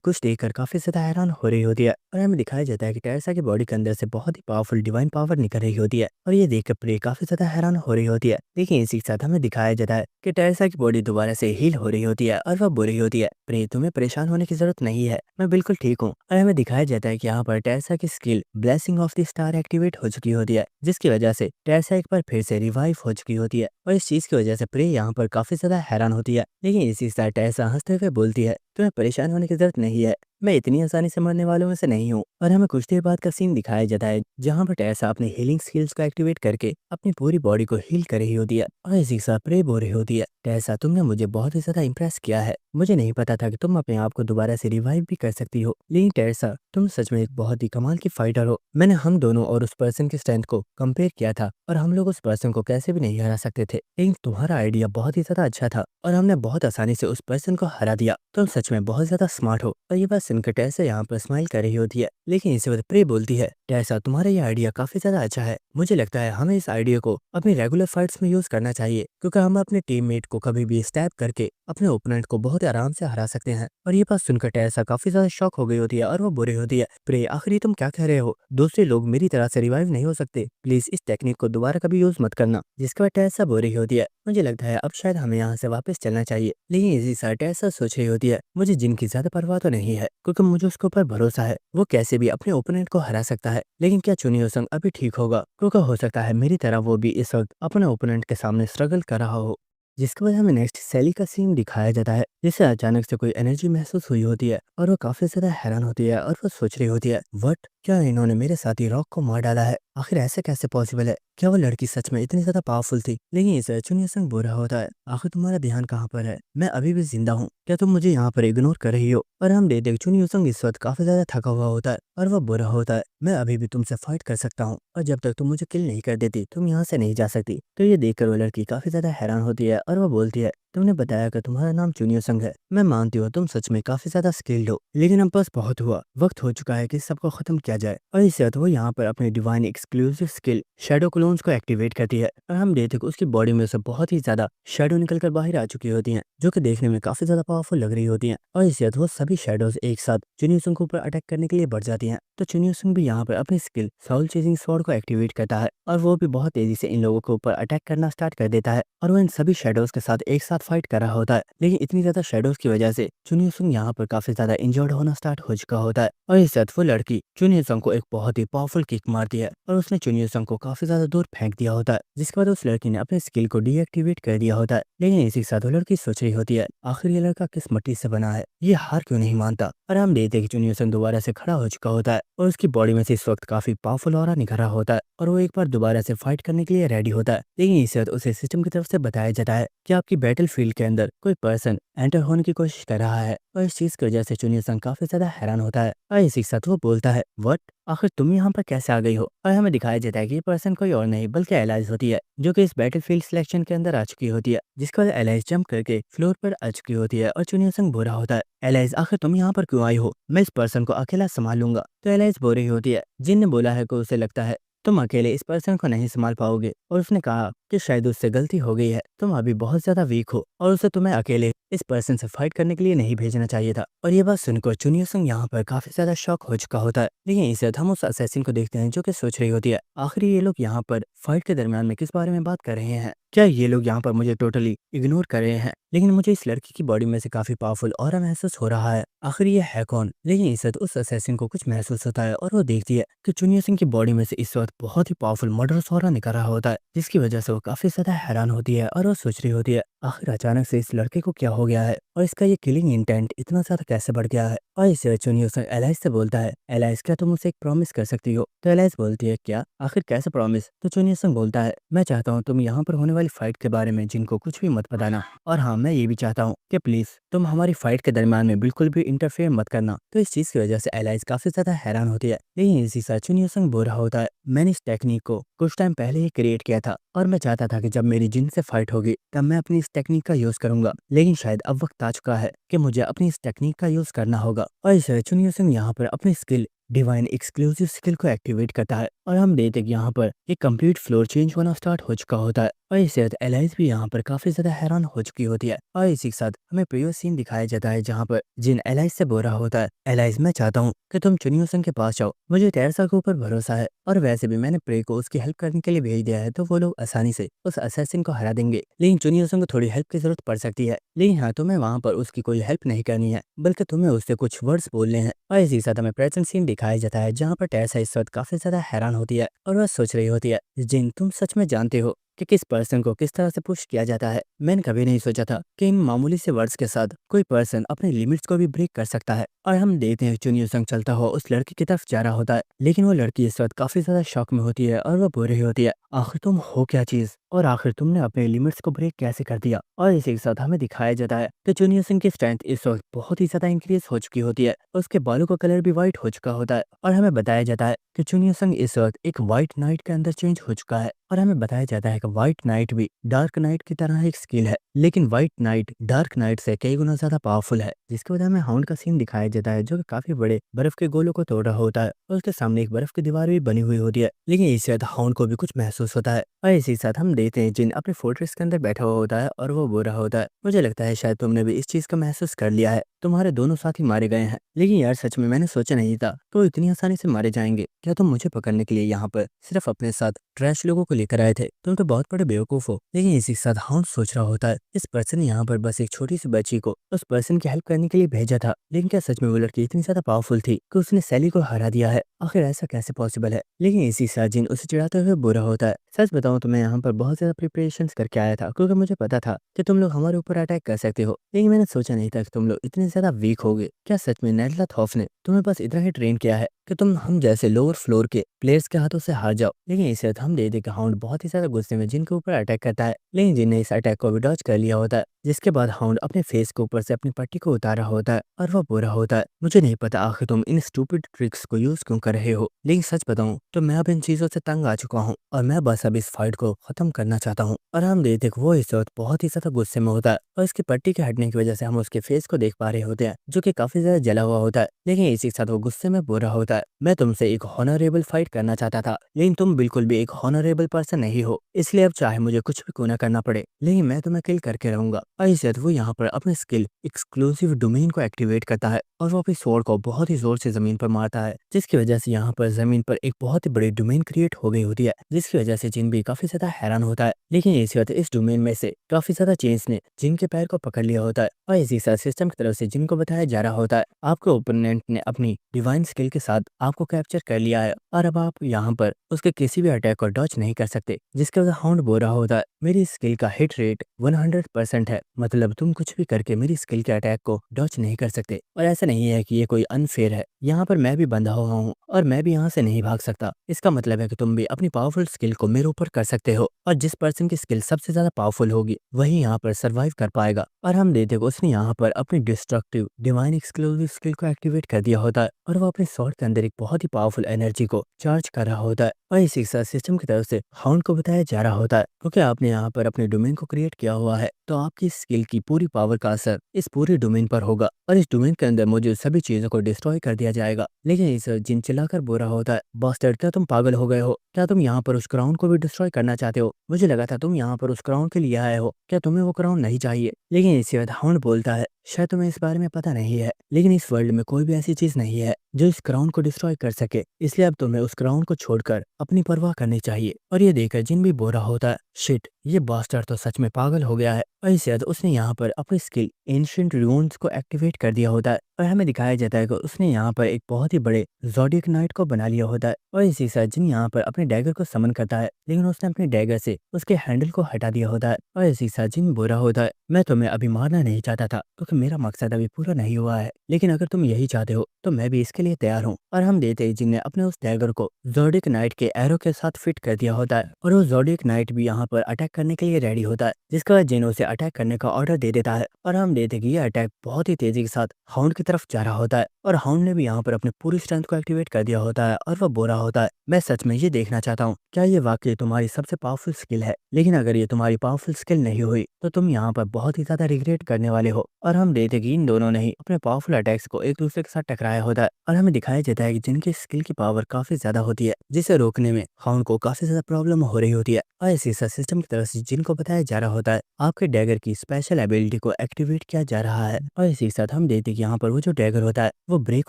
कुछ देखकर काफी ज्यादा हैरान हो रही होती है और हमें दिखाया जाता है कि टेरेसा की बॉडी के अंदर से बहुत ही पावरफुल डिवाइन पावर निकल रही होती है और ये देखकर प्रे काफी ज्यादा हैरान हो रही होती है। लेकिन इसी के साथ हमें दिखाया जाता है कि टेरेसा की बॉडी दोबारा से हील हो रही होती है और वह बोल रही होती है, प्रे तुम्हें परेशान होने की जरूरत नहीं है, मैं बिल्कुल ठीक हूँ। और हमें दिखाया जाता है कि यहाँ पर टेरेसा की skill blessing of the star activate हो चुकी होती है, जिसकी वजह से टेरेसा एक बार फिर से रिवाइव हो चुकी होती है और इस चीज की वजह से प्रे यहाँ पर काफी ज्यादा हैरान होती है। लेकिन इसी साथ टेरेसा हंसते हुए बोलती है, तुम्हें परेशान होने की जरूरत नहीं है, मैं इतनी आसानी से मरने वालों में से नहीं हूँ। और हमें कुछ देर बाद का सीन दिखाया जाता है जहाँ पर टेरेसा अपने हीलिंग स्किल्स को एक्टिवेट करके अपनी पूरी बॉडी को हील कर रही होती है और इसी के साथ प्रे बोल रही होती है, टेरेसा तुमने मुझे बहुत ही ज्यादा इंप्रेस किया है, मुझे नहीं पता था कि तुम अपने आप को दोबारा से रिवाइव भी कर सकती हो, लेकिन टेरेसा तुम सच में एक बहुत ही कमाल की फाइटर हो। मैंने हम दोनों और उस पर्सन की स्ट्रेंथ को कंपेयर किया था और हम लोग उस पर्सन को कैसे भी नहीं हरा सकते थे, लेकिन तुम्हारा आइडिया बहुत ही ज्यादा अच्छा था और हमने बहुत आसानी से उस पर्सन को हरा दिया। तुम सच में बहुत ज्यादा स्मार्ट हो। और ये बात सुनकर टेरेसा यहाँ पर स्माइल कर रही होती है, लेकिन इसी वक्त प्रे बोलती है, टेरेसा तुम्हारा ये आइडिया काफी ज्यादा अच्छा है, मुझे लगता है हमें इस आइडिया को अपनी रेगुलर फाइट्स में यूज करना चाहिए, क्योंकि हम अपने टीममेट को कभी भी स्टैप करके अपने ओपोनेंट को बहुत आराम से हरा सकते हैं। और ये बात सुनकर टेरेसा काफी ज्यादा शॉक हो गई होती है और वो बुरी होती है, प्रे आखिर तुम क्या कह रहे हो, दूसरे लोग मेरी तरह से रिवाइव नहीं हो सकते, प्लीज इस टेक्निक को दोबारा कभी यूज मत करना। जिसके बाद टेरेसा बोल रही होती है, मुझे लगता है अब शायद हमें यहाँ से वापस चलना चाहिए, लेकिन इसी साथ टेरेसा सोच रही होती है, मुझे जिन की ज्यादा परवाह तो नहीं है, क्योंकि मुझे उसके ऊपर भरोसा है, वो कैसे भी अपने ओपोनेंट को हरा सकता है, लेकिन क्या चुनियो संग अभी ठीक होगा, क्योंकि हो सकता है मेरी तरह वो भी इस वक्त अपने ओपोनेंट के सामने स्ट्रगल कर रहा हो। जिसके बाद हमें नेक्स्ट सैली का सीन दिखाया जाता है, जिसे अचानक से कोई एनर्जी महसूस हुई होती है और वो काफी ज्यादा हैरान होती है और वो सोच रही होती है, वट, क्या इन्होंने मेरे साथी रॉक को मार डाला है, आखिर ऐसे कैसे पॉसिबल है, क्या वो लड़की सच में इतनी ज्यादा पावरफुल थी। लेकिन इसे चुनियो संग बुरा होता है, आखिर तुम्हारा ध्यान कहाँ पर है, मैं अभी भी जिंदा हूँ, क्या तुम मुझे यहाँ पर इग्नोर कर रही हो। और हम देखते चुनियो संग इस वक्त काफी ज्यादा थका हुआ होता है और वो बुरा होता है, मैं अभी भी तुमसे फाइट कर सकता हूँ और जब तक तुम मुझे किल नहीं कर देती तुम यहाँ से नहीं जा सकती। तो ये देखकर वो लड़की काफी ज्यादा हैरान होती है और वो बोलती है, तुमने बताया कि तुम्हारा नाम चुनियो संग है, मैं मानती हूँ तुम सच में काफी ज्यादा स्किल्ड हो, लेकिन अब बस बहुत हुआ, वक्त हो चुका है कि सबको खत्म किया जाए। और इसके बाद वो यहाँ पर अपने divine exclusive skill shadow clones को एक्टिवेट करती है और हम देखते हैं कि उसकी बॉडी में से बहुत ही ज्यादा शैडो निकलकर बाहर आ चुकी होती हैं, जो कि देखने में काफी ज्यादा पावरफुल लग रही होती हैं। और इसके बाद वो सभी शैडोज एक साथ चुनियो संग के ऊपर अटैक करने के लिए बढ़ जाती हैं। तो चुनियो संग भी यहाँ पर अपनी स्किल साउल चेजिंग स्वॉर्ड को एक्टिवेट करता है और वो भी बहुत तेजी से इन लोगों के ऊपर अटैक करना स्टार्ट कर देता है और वो इन सभी शैडोज के साथ एक साथ फाइट कर रहा होता है। लेकिन इतनी ज्यादा शैडोज की वजह से चुनियो संग यहाँ पर काफी ज्यादा इंजर्ड होना स्टार्ट हो चुका होता है और इस साथ वो लड़की चुनियो संग को एक बहुत ही पावरफुल किक मारती है और उसने चुनियो संग को काफी ज्यादा दूर फेंक दिया होता है, जिसके बाद उस लड़की ने अपने स्किल को डीएक्टिवेट कर दिया होता है। लेकिन इसी के साथ वो लड़की सोच रही होती है, आखिर ये लड़का किस मिट्टी से बना है, ये हार क्यों नहीं मानता। और हम देखते हैं कि चुनियो संग दोबारा से खड़ा हो चुका होता है और उसकी बॉडी में से इस वक्त काफी पावरफुल ऑरा निकल रहा होता है और वो एक बार दोबारा से फाइट करने के लिए रेडी होता है। लेकिन इस वक्त उसे सिस्टम की तरफ से बताया जाता है कि आपकी बैटल फील्ड के अंदर कोई पर्सन एंटर होने की कोशिश कर रहा है और इस चीज की वजह से चुनियो संग काफी ज्यादा हैरान होता है और इसी के साथ वो बोलता है, वट, आखिर तुम यहाँ पर कैसे आ गई हो। और हमें दिखाया जाता है कि ये पर्सन कोई और नहीं बल्कि एलाइज होती है, जो कि इस बैटलफील्ड सिलेक्शन के अंदर आ चुकी होती है, जिसके बाद एलाइज जंप करके फ्लोर पर आ चुकी होती है और चुनियो संग बुरा होता है, एलाइज आखिर तुम यहाँ पर क्यों आई हो, मैं इस पर्सन को अकेला संभाल लूंगा। तो एलाइज बोल रही होती है, जिन ने बोला है कि उसे लगता है तुम अकेले इस पर्सन को नहीं संभाल पाओगे और उसने कहा कि शायद उससे गलती हो गई है, तुम अभी बहुत ज्यादा वीक हो और उसे तुम्हें अकेले इस पर्सन से फाइट करने के लिए नहीं भेजना चाहिए था। और ये बात सुनकर चुनियो संग यहाँ पर काफी ज्यादा शॉक हो चुका होता है। लेकिन इस वक्त हम उस असैसिन को देखते हैं जो कि सोच रही होती है, आखिर ये लोग यहाँ पर फाइट के दरमियान में किस बारे में बात कर रहे हैं, क्या ये लोग यहाँ पर मुझे टोटली इग्नोर कर रहे हैं, लेकिन मुझे इस लड़की की बॉडी में से काफी पावरफुल ऑरा महसूस हो रहा है, आखिर ये है कौन। लेकिन इस वक्त उस असैसिन को कुछ महसूस होता है और वो देखती है कि चुनियो सिंह की बॉडी में से इस वक्त बहुत ही पावरफुल मर्डरस ऑरा निकल रहा होता है, जिसकी वजह से वो काफी ज्यादा हैरान होती है और वो सोच रही होती है, आखिर अचानक से इस लड़के को क्या हो गया है और इसका ये किलिंग इंटेंट इतना ज्यादा कैसे बढ़ गया है। और इसे चुनियो सिंह एलाइज से बोलता है, एलाइज क्या तुम उसे एक प्रॉमिस कर सकती हो। तो एलाइज बोलती है, क्या, आखिर कैसे प्रॉमिस। तो चुनियो सिंह बोलता है, मैं चाहता हूँ तुम यहाँ पर होने वाली फाइट के बारे में जिनको कुछ भी मत बताना, और हाँ मैं ये भी चाहता हूँ कि प्लीज तुम हमारी फाइट के दरमियान में बिल्कुल भी इंटरफेयर मत करना। तो इस चीज की वजह से एलाइज काफी ज्यादा हैरान होती है। लेकिन इसी साथ चुनियो सिंह बोल रहा होता है, मैंने इस टेक्निक को कुछ टाइम पहले ही क्रिएट किया था और मैं चाहता था कि जब मेरी जिन से फाइट होगी तब मैं अपनी इस टेक्निक का यूज करूंगा, लेकिन शायद अब वक्त आ चुका है कि मुझे अपनी इस टेक्निक का यूज करना होगा। और इस चुनियो सिंह यहाँ पर अपनी स्किल डिवाइन एक्सक्लूसिव स्किल को एक्टिवेट करता है और हम देखते हैं कि यहाँ पर एक कंप्लीट फ्लोर चेंज होना स्टार्ट हो चुका होता है। और इसके साथ एलाइज भी यहाँ पर काफी ज्यादा हैरान हो चुकी होती है। और इसी के साथ हमें प्रियो सीन दिखाया जाता है जहाँ पर जिन एलाइज से बोल रहा होता है, एलाइज मैं चाहता हूँ कि तुम चुनियो सिंह के पास जाओ, मुझे टेरेसा के ऊपर भरोसा है और वैसे भी मैंने प्रे को उसकी हेल्प करने के लिए भेज दिया है, तो वो लोग आसानी से उस असैसिन को हरा देंगे। लेकिन चुनियो सिंह को थोड़ी हेल्प की जरूरत पड़ सकती है, लेकिन हाँ तुम्हें वहाँ पर उसकी कोई हेल्प नहीं करनी है बल्कि तुम्हें उससे कुछ वर्ड्स बोलने हैं। और इसी के साथ हमें प्रेजेंट सीन दिखाया जाता है जहाँ पर टेरेसा इस वक्त काफी ज्यादा हैरान होती है और वह सोच रही होती है, जिन तुम सच में जानते हो कि किस पर्सन को किस तरह से पुश किया जाता है। मैंने कभी नहीं सोचा था कि इन मामूली से वर्ड्स के साथ कोई पर्सन अपने लिमिट्स को भी ब्रेक कर सकता है। और हम देखते हैं चुनियो संग चलता हुआ उस लड़की की तरफ जा रहा होता है, लेकिन वो लड़की इस वक्त काफी ज्यादा शॉक में होती है और वो बोल रही होती है, आखिर तुम हो क्या चीज, और आखिर तुमने अपने लिमिट्स को ब्रेक कैसे कर दिया। और इसी के साथ हमें दिखाया जाता है कि चुनियो सिंह की स्ट्रेंथ इस वक्त बहुत ही ज्यादा इंक्रीज हो चुकी होती है, उसके बालों का कलर भी व्हाइट हो चुका होता है। और हमें बताया जाता है कि चुनियो सिंह इस वक्त एक व्हाइट नाइट के अंदर चेंज हो चुका है। और हमें बताया जाता है कि व्हाइट नाइट भी डार्क नाइट की तरह एक स्किल है, लेकिन व्हाइट नाइट डार्क नाइट से कई गुना ज्यादा पावरफुल है। जिसके बाद हमें हाउंड का सीन दिखाया जाता है जो कि काफी बड़े बर्फ के गोलों को तोड़ रहा होता है और उसके सामने एक बर्फ की दीवार भी बनी हुई होती है, लेकिन इसके बाद हाउंड को भी कुछ महसूस होता है। और इसी के साथ हम देखते हैं जिन अपने फोर्ट्रेस के अंदर बैठा हुआ होता है और वो बोल रहा होता है, मुझे लगता है शायद तुमने भी इस चीज का महसूस कर लिया है, तुम्हारे दोनों साथी मारे गए हैं, लेकिन यार सच में मैंने सोचा नहीं था तो इतनी आसानी से मारे जाएंगे। क्या तुम मुझे पकड़ने के लिए यहाँ पर सिर्फ अपने साथ ट्रैश लोगों को लेकर आए थे? तुम तो बहुत बड़े बेवकूफ हो। लेकिन इसी के साथ हाउंड सोच रहा होता है, इस पर्सन ने यहाँ पर बस एक छोटी सी बच्ची को उस पर्सन की हेल्प करने के लिए भेजा था, लेकिन क्या सच में वो लड़की इतनी ज्यादा पावरफुल थी कि उसने सैली को हरा दिया है? आखिर ऐसा कैसे पॉसिबल है? लेकिन इसी के साथ जिन उसे चिढ़ाते हुए बुरा होता है, सच बताऊं तो मैं यहाँ पर बहुत ज्यादा प्रिपरेशन करके आया था, क्योंकि मुझे पता था कि तुम लोग हमारे ऊपर अटैक कर सकते हो, लेकिन मैंने सोचा नहीं था कि तुम लोग इतने ज्यादा वीक होगे। क्या सच में नेटला थॉफ ने तुम्हें बस इतना ही ट्रेन किया है कि तुम हम जैसे लोअर फ्लोर के प्लेयर्स के हाथों से हार जाओ? लेकिन इसे हम दे दे कि हाउंड बहुत ही ज्यादा गुस्से में जिन के ऊपर अटैक करता है, लेकिन जिन ने इस अटैक को भी डॉज कर लिया होता है। जिसके बाद हाउंड अपने फेस के ऊपर से अपनी पट्टी को उतारा होता है और वो बुरा होता है, मुझे नहीं पता आखिर तुम इन स्टूपिड ट्रिक्स को यूज क्यों कर रहे हो, लेकिन सच बताऊं तो मैं अब इन चीजों से तंग आ चुका हूँ और मैं बस अब इस फाइट को खत्म करना चाहता हूँ। और हम देखते वो इस वक्त बहुत ही ज्यादा गुस्से में होता है और इसकी पट्टी के हटने की वजह से हम उसके फेस को देख पा रहे होते हैं जो कि काफी ज्यादा जला हुआ होता है, लेकिन इसी के साथ वो गुस्से में बुरा होता है। मैं तुमसे एक हॉनरेबल फाइट करना चाहता था, लेकिन तुम बिल्कुल भी एक हॉनरेबल पर्सन नहीं हो, इसलिए अब चाहे मुझे कुछ भी क्यों ना करना पड़े, लेकिन मैं तुम्हें किल करके रहूंगा। और इसी वो यहाँ पर अपने स्किल एक्सक्लूसिव डोमेन को एक्टिवेट करता है और वो अपनी स्वॉर्ड को बहुत ही जोर से जमीन पर मारता है, जिसकी वजह से यहाँ पर जमीन पर एक बहुत ही बड़ी डोमेन क्रिएट हो गई होती है, जिसकी वजह से जिन भी काफी ज्यादा हैरान होता है। लेकिन इसी वक्त इस डोमेन में से काफी ज्यादा चेंज ने जिन के पैर को पकड़ लिया होता है और इसी साथ सिस्टम की तरफ से जिन को बताया जा रहा होता है, आपके ओपोनेंट ने अपनी डिवाइन स्किल के साथ आपको कैप्चर कर लिया है और अब आप यहाँ पर उसके किसी भी अटैक को डॉच नहीं कर सकते। जिसके वजह हाउंड बोल रहा होता है, मेरी स्किल का हिट रेट 100% है, मतलब तुम कुछ भी करके मेरी स्किल के अटैक को डॉच नहीं कर सकते। और ऐसा नहीं है कि ये कोई अनफेयर है, यहाँ पर मैं भी बंधा हुआ हूँ और मैं भी यहाँ से नहीं भाग सकता। इसका मतलब है कि तुम भी अपनी पावरफुल स्किल को मेरे ऊपर कर सकते हो और जिस पर्सन की स्किल सबसे ज्यादा पावरफुल होगी वही यहाँ पर सर्वाइव कर पाएगा। और हम देखते हैं उसने यहाँ पर अपनी डिस्ट्रक्टिव डिवाइन एक्सक्लूसिव स्किल को एक्टिवेट कर दिया होता है और वो अपने स्वॉर्ड के अंदर एक बहुत ही पावरफुल एनर्जी को चार्ज कर रहा होता है। और इसी के साथ सिस्टम की तरफ से हाउंड को बताया जा रहा होता है, क्योंकि आपने यहाँ पर अपने डोमेन को क्रिएट किया हुआ है तो आपकी स्किल की पूरी पावर का असर इस पूरे डोमेन पर होगा और इस डोमेन के अंदर मौजूद सभी चीजों को डिस्ट्रॉय कर दिया जाएगा। लेकिन इस जिन चिल्लाकर बोल रहा होता है, बास्टर्ड क्या तुम पागल हो गए हो? क्या तुम यहाँ पर उस क्राउन को भी डिस्ट्रॉय करना चाहते हो? मुझे लगा था तुम यहाँ पर उस क्राउन के लिए आए हो, क्या तुम्हें वो क्राउन नहीं चाहिए? लेकिन इसी बाद हाउंड बोलता है, शायद तुम्हें इस बारे में पता नहीं है, लेकिन इस वर्ल्ड में कोई भी ऐसी चीज नहीं है जो इस क्राउन को डिस्ट्रॉय कर सके, इसलिए अब तुम्हें उस क्राउन को छोड़कर अपनी परवाह करनी चाहिए। और ये देखकर जिन भी बोल रहा होता है, शिट ये बास्टर्ड तो सच में पागल हो गया है। और इसके बाद उसने यहाँ पर अपनी स्किल एंशिएंट रून्स को एक्टिवेट कर दिया होता है और हमें दिखाया जाता है कि उसने यहाँ पर एक बहुत ही बड़े ज़ोडिएक नाइट को बना लिया होता है। और इसी के साथ जिन यहाँ पर अपने डैगर को समन करता है, लेकिन उसने अपने डैगर से उसके हैंडल को हटा दिया होता है। और इसी के साथ जिन बोल रहा होता है, मैं तुम्हें अभी मारना नहीं चाहता था क्योंकि मेरा मकसद अभी पूरा नहीं हुआ है, लेकिन अगर तुम यही चाहते हो तो मैं भी इसके लिए तैयार हूँ। और हम देते हैं जिन ने अपने उस डैगर को ज़ोडिएक नाइट के एरो के साथ फिट कर दिया होता है और वो ज़ोडिएक नाइट भी यहाँ पर अटैक करने के लिए रेडी होता है, जिसके बाद जिन उसे अटैक करने का ऑर्डर दे देता है। और हम देखते हैं कि ये अटैक बहुत ही तेजी के साथ हाउंड की तरफ जा रहा होता है और हाउंड ने भी यहाँ पर अपनी पूरी स्ट्रेंथ को एक्टिवेट कर दिया होता है और वह बोल रहा होता है, मैं सच में ये देखना चाहता हूँ क्या ये वाकई तुम्हारी सबसे पावरफुल स्किल है, लेकिन अगर ये तुम्हारी पावरफुल स्किल नहीं हुई तो तुम यहाँ पर बहुत ही ज्यादा रिग्रेट करने वाले हो। और हम देखते हैं कि इन दोनों ने ही अपने पावरफुल अटैक्स को एक दूसरे के साथ टकराया होता है और हमें दिखाया जाता है कि जिनकी स्किल की पावर काफी ज्यादा होती है, जिसे रोकने में हाउंड को काफी ज्यादा प्रॉब्लम हो रही होती है। और इसी सिस्टम की तरफ से जिनको बताया जा रहा होता है, आपके डैगर की स्पेशल एबिलिटी को एक्टिवेट किया जा रहा है। और इसी के साथ हम देखते हैं कि यहाँ पर वो जो डैगर होता है वो ब्रेक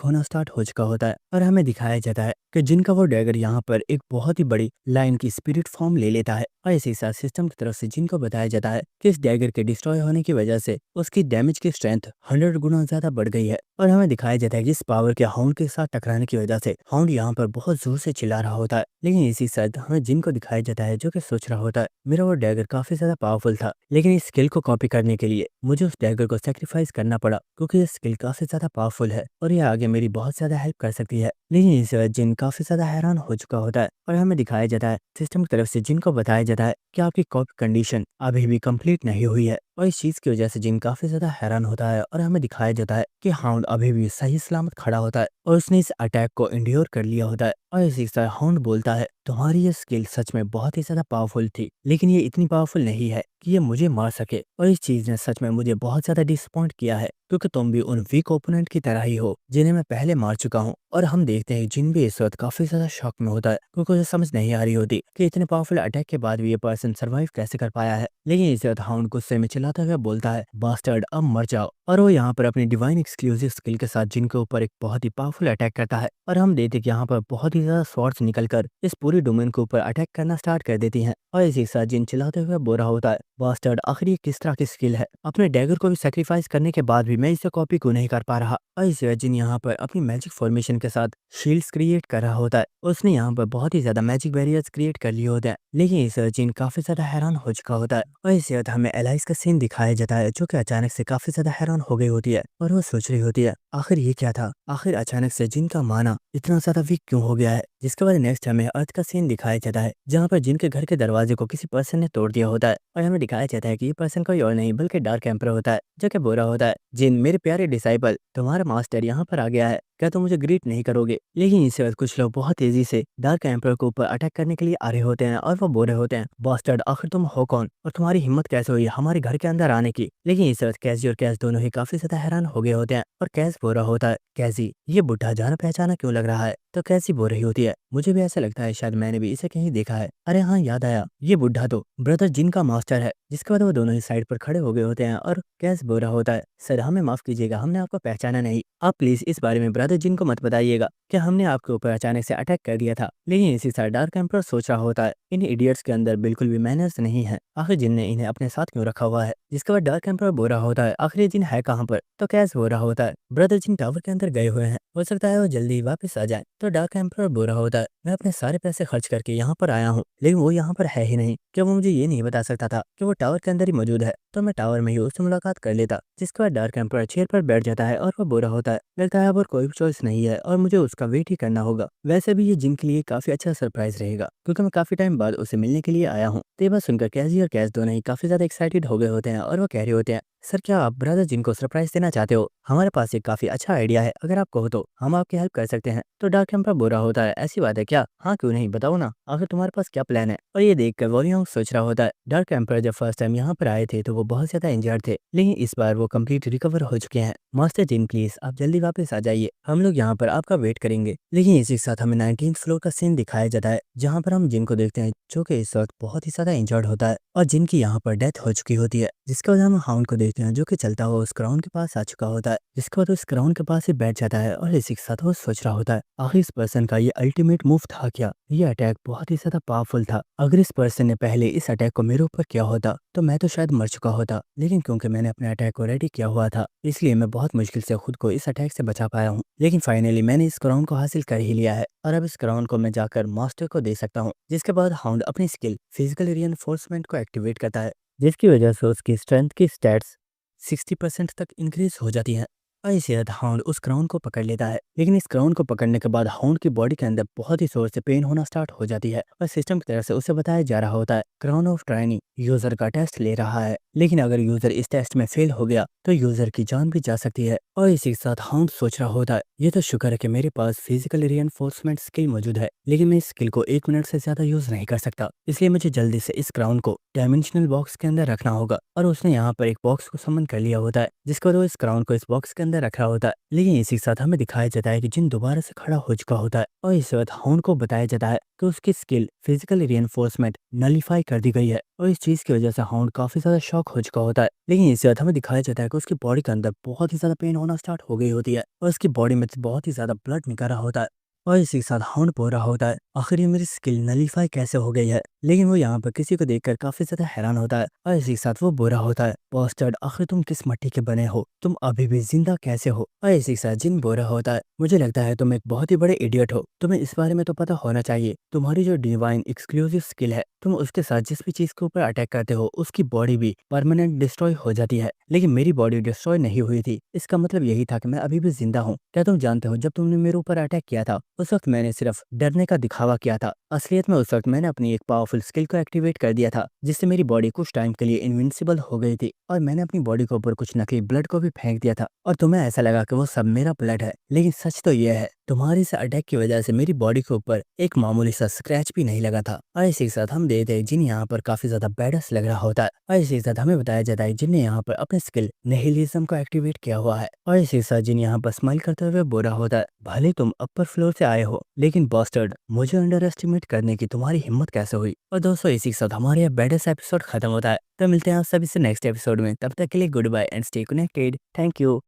होना स्टार्ट हो चुका होता है और हमें दिखाया जाता है कि जिन का वो डैगर यहाँ पर एक बहुत ही बड़ी लाइन की स्पिरिट फॉर्म ले लेता है और इसी साथ सिस्टम की तरफ से जिन को बताया जाता है कि इस डैगर के डिस्ट्रॉय होने की वजह से उसकी डैमेज की स्ट्रेंथ 100 गुना ज्यादा बढ़ गई है। और हमें दिखाया जाता है कि इस पावर के हाउंड के साथ टकराने की वजह से हाउंड यहाँ पर बहुत जोर से चिल्ला रहा होता है। लेकिन इसी साथ हमें जिन को दिखाया जाता है जो कि सोच रहा होता है मेरा वो डैगर काफी ज्यादा पावरफुल था, लेकिन इस स्किल को कॉपी करने के लिए मुझे उस डैगर को सेक्रीफाइस करना पड़ा क्योंकि ये स्किल काफी ज्यादा पावरफुल है और ये आगे मेरी बहुत ज्यादा हेल्प कर सकती है। लेकिन इस वक्त जिन काफी ज्यादा हैरान हो चुका होता है और हमें दिखाया जाता है सिस्टम की तरफ से जिन को बताया जाता है कि आपकी कॉपी कंडीशन अभी भी कंप्लीट नहीं हुई है। और इस चीज की वजह से जिन काफी ज्यादा हैरान होता है और हमें दिखाया जाता है कि हाउंड अभी भी सही सलामत खड़ा होता है और उसने इस अटैक को इंड्योर कर लिया होता है। और इसी तरह हाउंड बोलता है तुम्हारी ये स्किल सच में बहुत ही ज्यादा पावरफुल थी, लेकिन ये इतनी पावरफुल नहीं है कि ये मुझे मार सके। और इस चीज ने सच में मुझे बहुत ज्यादा डिसअपॉइंट किया है क्योंकि तुम भी उन वीक ओपोनेंट की तरह ही हो जिन्हें मैं पहले मार चुका हूँ। और हम देखते हैं जिन भी इस वक्त काफी ज्यादा शॉक में होता है क्योंकि उसे समझ नहीं आ रही होती कि इतने पावरफुल अटैक के बाद भी ये पर्सन सर्वाइव कैसे कर पाया है। लेकिन इस वक्त हाउंड गुस्से में चिल्लाता हुआ बोलता है बास्टर्ड अब मर जाओ। और वो यहाँ पर अपनी डिवाइन एक्सक्लूसिव स्किल के साथ जिनके ऊपर एक बहुत ही पावरफुल अटैक करता है और हम देखते हैं कि यहाँ पर बहुत ही ज्यादा स्वॉर्ड्स निकलकर इस पूरी डोमेन के ऊपर अटैक करना स्टार्ट कर देती हैं। और इसी के साथ जिन चिल्लाते हुए बोल रहा होता है बास्टर्ड आखिर ये किस तरह की स्किल है, अपने डैगर को भी सेक्रीफाइस करने के बाद भी मैं इसे कॉपी क्यों नहीं कर पा रहा। और इसी वजह जिन यहाँ पर अपनी मैजिक फॉर्मेशन के साथ शील्ड्स क्रिएट कर रहा होता है। उसने यहाँ पर बहुत ही ज्यादा मैजिक बैरियर्स क्रिएट कर लिए होते हैं, लेकिन इस वजह जिन काफी ज्यादा हैरान हो चुका होता है। और इसी वजह हमें एलाइस का सीन दिखाया जाता है जो कि अचानक से काफी ज्यादा हैरान हो गई होती है और वो सोच रही होती है आखिर ये क्या था, आखिर अचानक से जिन का माना इतना ज्यादा वीक क्यों हो गया है। जिसके बाद नेक्स्ट हमें अर्थ का सीन दिखाया जाता है जहाँ पर जिनके घर के दरवाजे को किसी पर्सन ने तोड़ दिया होता है और हमें दिखाया जाता है कि ये पर्सन कोई और नहीं बल्कि डार्क एम्पर होता है जो कि बोल रहा होता है जिन मेरे प्यारे डिसाइपल तुम्हारा मास्टर यहाँ पर आ गया है, क्या तुम मुझे ग्रीट नहीं करोगे। लेकिन इसी वक्त कुछ लोग बहुत तेजी से डार्क एम्पर के ऊपर अटैक करने के लिए आ रहे होते हैं और वो बोल रहे होते हैं बास्टर्ड आखिर तुम हो कौन और तुम्हारी हिम्मत कैसे हुई हमारे घर के अंदर आने की। लेकिन इस वक्त कैजी और कैस दोनों ही काफी ज्यादा हैरान हो गए होते हैं और कैस बोल रहा होता है कैसी ये बुढ़ा जाना पहचाना क्यों लग रहा है। तो कैसी बोल रही होती है मुझे भी ऐसा लगता है शायद मैंने भी इसे कहीं देखा है। अरे हाँ याद आया ये बुढ़ा तो ब्रदर जिन का मास्टर है। जिसके बाद वो दोनों ही साइड पर खड़े हो गए होते हैं और कैस बोल रहा होता है सर हमें माफ कीजिएगा हमने आपको पहचाना नहीं, आप प्लीज इस बारे में ब्रदर जिन को मत बताइएगा कि हमने आपके ऊपर अचानक से अटैक कर दिया था। लेकिन इसी साथ डार्क एम्पर सोच रहा होता है इन इडियट्स के अंदर बिल्कुल भी मैनर्स नहीं है, आखिर जिन ने इन्हें अपने साथ क्यों रखा हुआ है। जिसके बाद डार्क एम्पर बोल रहा होता है आखिर ये जिन है कहाँ पर। तो कैस बोल रहा होता है ब्रदर जिन टावर के अंदर गए हुए हैं, हो सकता है वो जल्दी वापस आ जाए। तो डार्क एम्पर बोल रहा होता है मैं अपने सारे पैसे खर्च करके यहाँ पर आया हूँ लेकिन वो यहाँ पर है ही नहीं, क्या वो मुझे ये नहीं बता सकता था कि वो टावर के अंदर ही मौजूद है, तो मैं टावर में ही उससे मुलाकात कर लेता। जिसके बाद डार्क एम्पर चेयर पर बैठ जाता है और वो बोल रहा होता है लगता है अब और कोई भी चॉइस नहीं है और मुझे उसका वेट ही करना होगा। वैसे भी ये जिन के लिए काफी अच्छा सरप्राइज रहेगा क्योंकि मैं काफी टाइम बाद उसे मिलने के लिए आया हूँ। तो ये बात सुनकर कैजी और कैस दोनों ही काफी ज्यादा एक्साइटेड हो गए होते हैं और वो कह रहे होते हैं सर क्या आप ब्रदर जिन को सरप्राइज देना चाहते हो, हमारे पास एक काफी अच्छा आइडिया है, अगर आप कहो तो हम आपकी हेल्प कर सकते हैं। तो डार्क एम्पर बोल रहा होता है ऐसी बात है क्या, हाँ क्यों नहीं बताओ ना आखिर तुम्हारे पास क्या प्लान है। और ये देखकर वॉरियंग सोच रहा होता है डार्क एम्पर जब फर्स्ट टाइम यहाँ पर आए थे तो वो बहुत ज्यादा इंजर्ड थे, लेकिन इस बार वो कंप्लीट रिकवर हो चुके हैं। मास्टर जिन प्लीज आप जल्दी वापस आ जाइए, हम लोग यहाँ पर आपका वेट करेंगे। लेकिन इसी के साथ हमें 19th फ्लोर का सीन दिखाया जाता है जहाँ पर हम जिन को देखते हैं जो कि इस वक्त बहुत ही ज्यादा इंजर्ड होता है और जिनकी यहाँ पर डेथ हो चुकी होती है। जिसके बाद हम हाउंड को देखते हैं जो कि चलता हुआ उस क्राउन के पास आ चुका होता है। जिसके बाद उस क्राउन के पास ही बैठ जाता है और इसी के साथ वो सोच रहा होता है आखिर इस पर्सन का ये अल्टीमेट मूव था क्या, ये अटैक बहुत ही ज्यादा पावरफुल था। अगर इस पर्सन ने पहले इस अटैक को मेरे ऊपर किया होता तो मैं तो शायद मर चुका होता, लेकिन क्योंकि मैंने अपने अटैक को रेडी किया हुआ था इसलिए मैं बहुत मुश्किल से खुद को इस अटैक से बचा पाया हूँ। लेकिन फाइनली मैंने इस क्राउन को हासिल कर ही लिया है और अब इस क्राउन को मैं जाकर मास्टर को दे सकता हूँ। जिसके बाद हाउंड अपनी स्किल फिजिकल रिइंफोर्समेंट को एक्टिवेट करता है जिसकी वजह से उसकी स्ट्रेंथ की स्टैट्स 60% तक इंक्रीज हो जाती है। और इसी तरह हाउंड उस क्राउन को पकड़ लेता है, लेकिन इस क्राउन को पकड़ने के बाद हाउंड की बॉडी के अंदर बहुत ही जोर से पेन होना स्टार्ट हो जाती है और सिस्टम की तरफ से उसे बताया जा रहा होता है क्राउन ऑफ ट्राइनी यूजर का टेस्ट ले रहा है, लेकिन अगर यूजर इस टेस्ट में फेल हो गया तो यूजर की जान भी जा सकती है। और इसी के साथ हाउंड सोच रहा होता है ये तो शुक्र है कि मेरे पास फिजिकल रिइंफोर्समेंट स्किल मौजूद है, लेकिन मैं इस स्किल को 1 मिनट से ज्यादा यूज नहीं कर सकता, इसलिए मुझे जल्दी से इस क्राउन को डायमेंशनल बॉक्स के अंदर रखना होगा। और उसने यहाँ पर एक बॉक्स को समन कर लिया होता है जिसके बाद वो इस क्राउन को इस बॉक्स के अंदर रखा होता है। लेकिन इसी के साथ हमें दिखाया जाता है कि जिन दोबारा से खड़ा हो चुका होता है और इस वक्त हाउंड को बताया जाता है कि उसकी स्किल फिजिकल रिइंफोर्समेंट नलीफाई कर दी गई है और इस चीज की वजह से हाउंड काफी ज्यादा शॉक हो चुका होता है। लेकिन इस वक्त हमें दिखाया जाता है कि उसकी बॉडी के अंदर बहुत ही ज्यादा पेन होना स्टार्ट हो गई होती है और उसकी बॉडी में से बहुत ही ज्यादा ब्लड निकल रहा होता है। और इसी के साथ हाउंड बोल रहा होता है आखिर ये मेरी स्किल नलीफाई कैसे हो गई है, लेकिन वो यहाँ पर किसी को देखकर काफी ज्यादा हैरान होता है। और इसी के साथ वो बोल रहा होता है बॉस्टर्ड आखिर तुम किस मट्टी के बने हो, तुम अभी भी जिंदा कैसे हो। और इसी के साथ जिन बोल रहा होता है मुझे लगता है तुम एक बहुत ही बड़े इडियट हो, तुम्हें इस बारे में तो पता होना चाहिए तुम्हारी जो डिवाइन एक्सक्लूसिव स्किल है, तुम उसके साथ जिस भी चीज के ऊपर अटैक करते हो उसकी बॉडी भी परमानेंट डिस्ट्रॉय हो जाती है, लेकिन मेरी बॉडी डिस्ट्रॉय नहीं हुई थी। इसका मतलब यही था कि मैं अभी भी जिंदा हूँ। क्या तुम जानते हो जब तुमने मेरे ऊपर अटैक किया था उस वक्त मैंने सिर्फ डरने का दिखावा किया था, असलियत में उस वक्त मैंने अपनी एक पावरफुल स्किल को एक्टिवेट कर दिया था जिससे मेरी बॉडी कुछ टाइम के लिए इनविंसिबल हो गई थी, और मैंने अपनी बॉडी के ऊपर कुछ नकली ब्लड को भी फेंक दिया था और तुम्हें ऐसा लगा कि वो सब मेरा ब्लड है, लेकिन सच तो यह है तुम्हारी इस अटैक की वजह से मेरी बॉडी के ऊपर एक मामूली सा स्क्रैच भी नहीं लगा था। और इसी के साथ हम देखते हैं जिन यहाँ पर काफी ज्यादा बैडस लग रहा होता है, और इसी के साथ हमें बताया जाता है जिन ने यहाँ पर अपने स्किल निहिलिज्म को एक्टिवेट किया हुआ है। और इसी के साथ जिन यहाँ पर स्माइल करते हुए बोल रहा होता है भले तुम अपर फ्लोर से आए हो लेकिन बॉस्टर्ड मुझे अंडर एस्टिमेट करने की तुम्हारी हिम्मत कैसे हुई। और दोस्तों इसी के साथ हमारे यह बैडस एपिसोड खत्म होता है। तो मिलते हैं आप सभी से नेक्स्ट एपिसोड में, तब तक के लिए goodbye and stay connected. Thank you.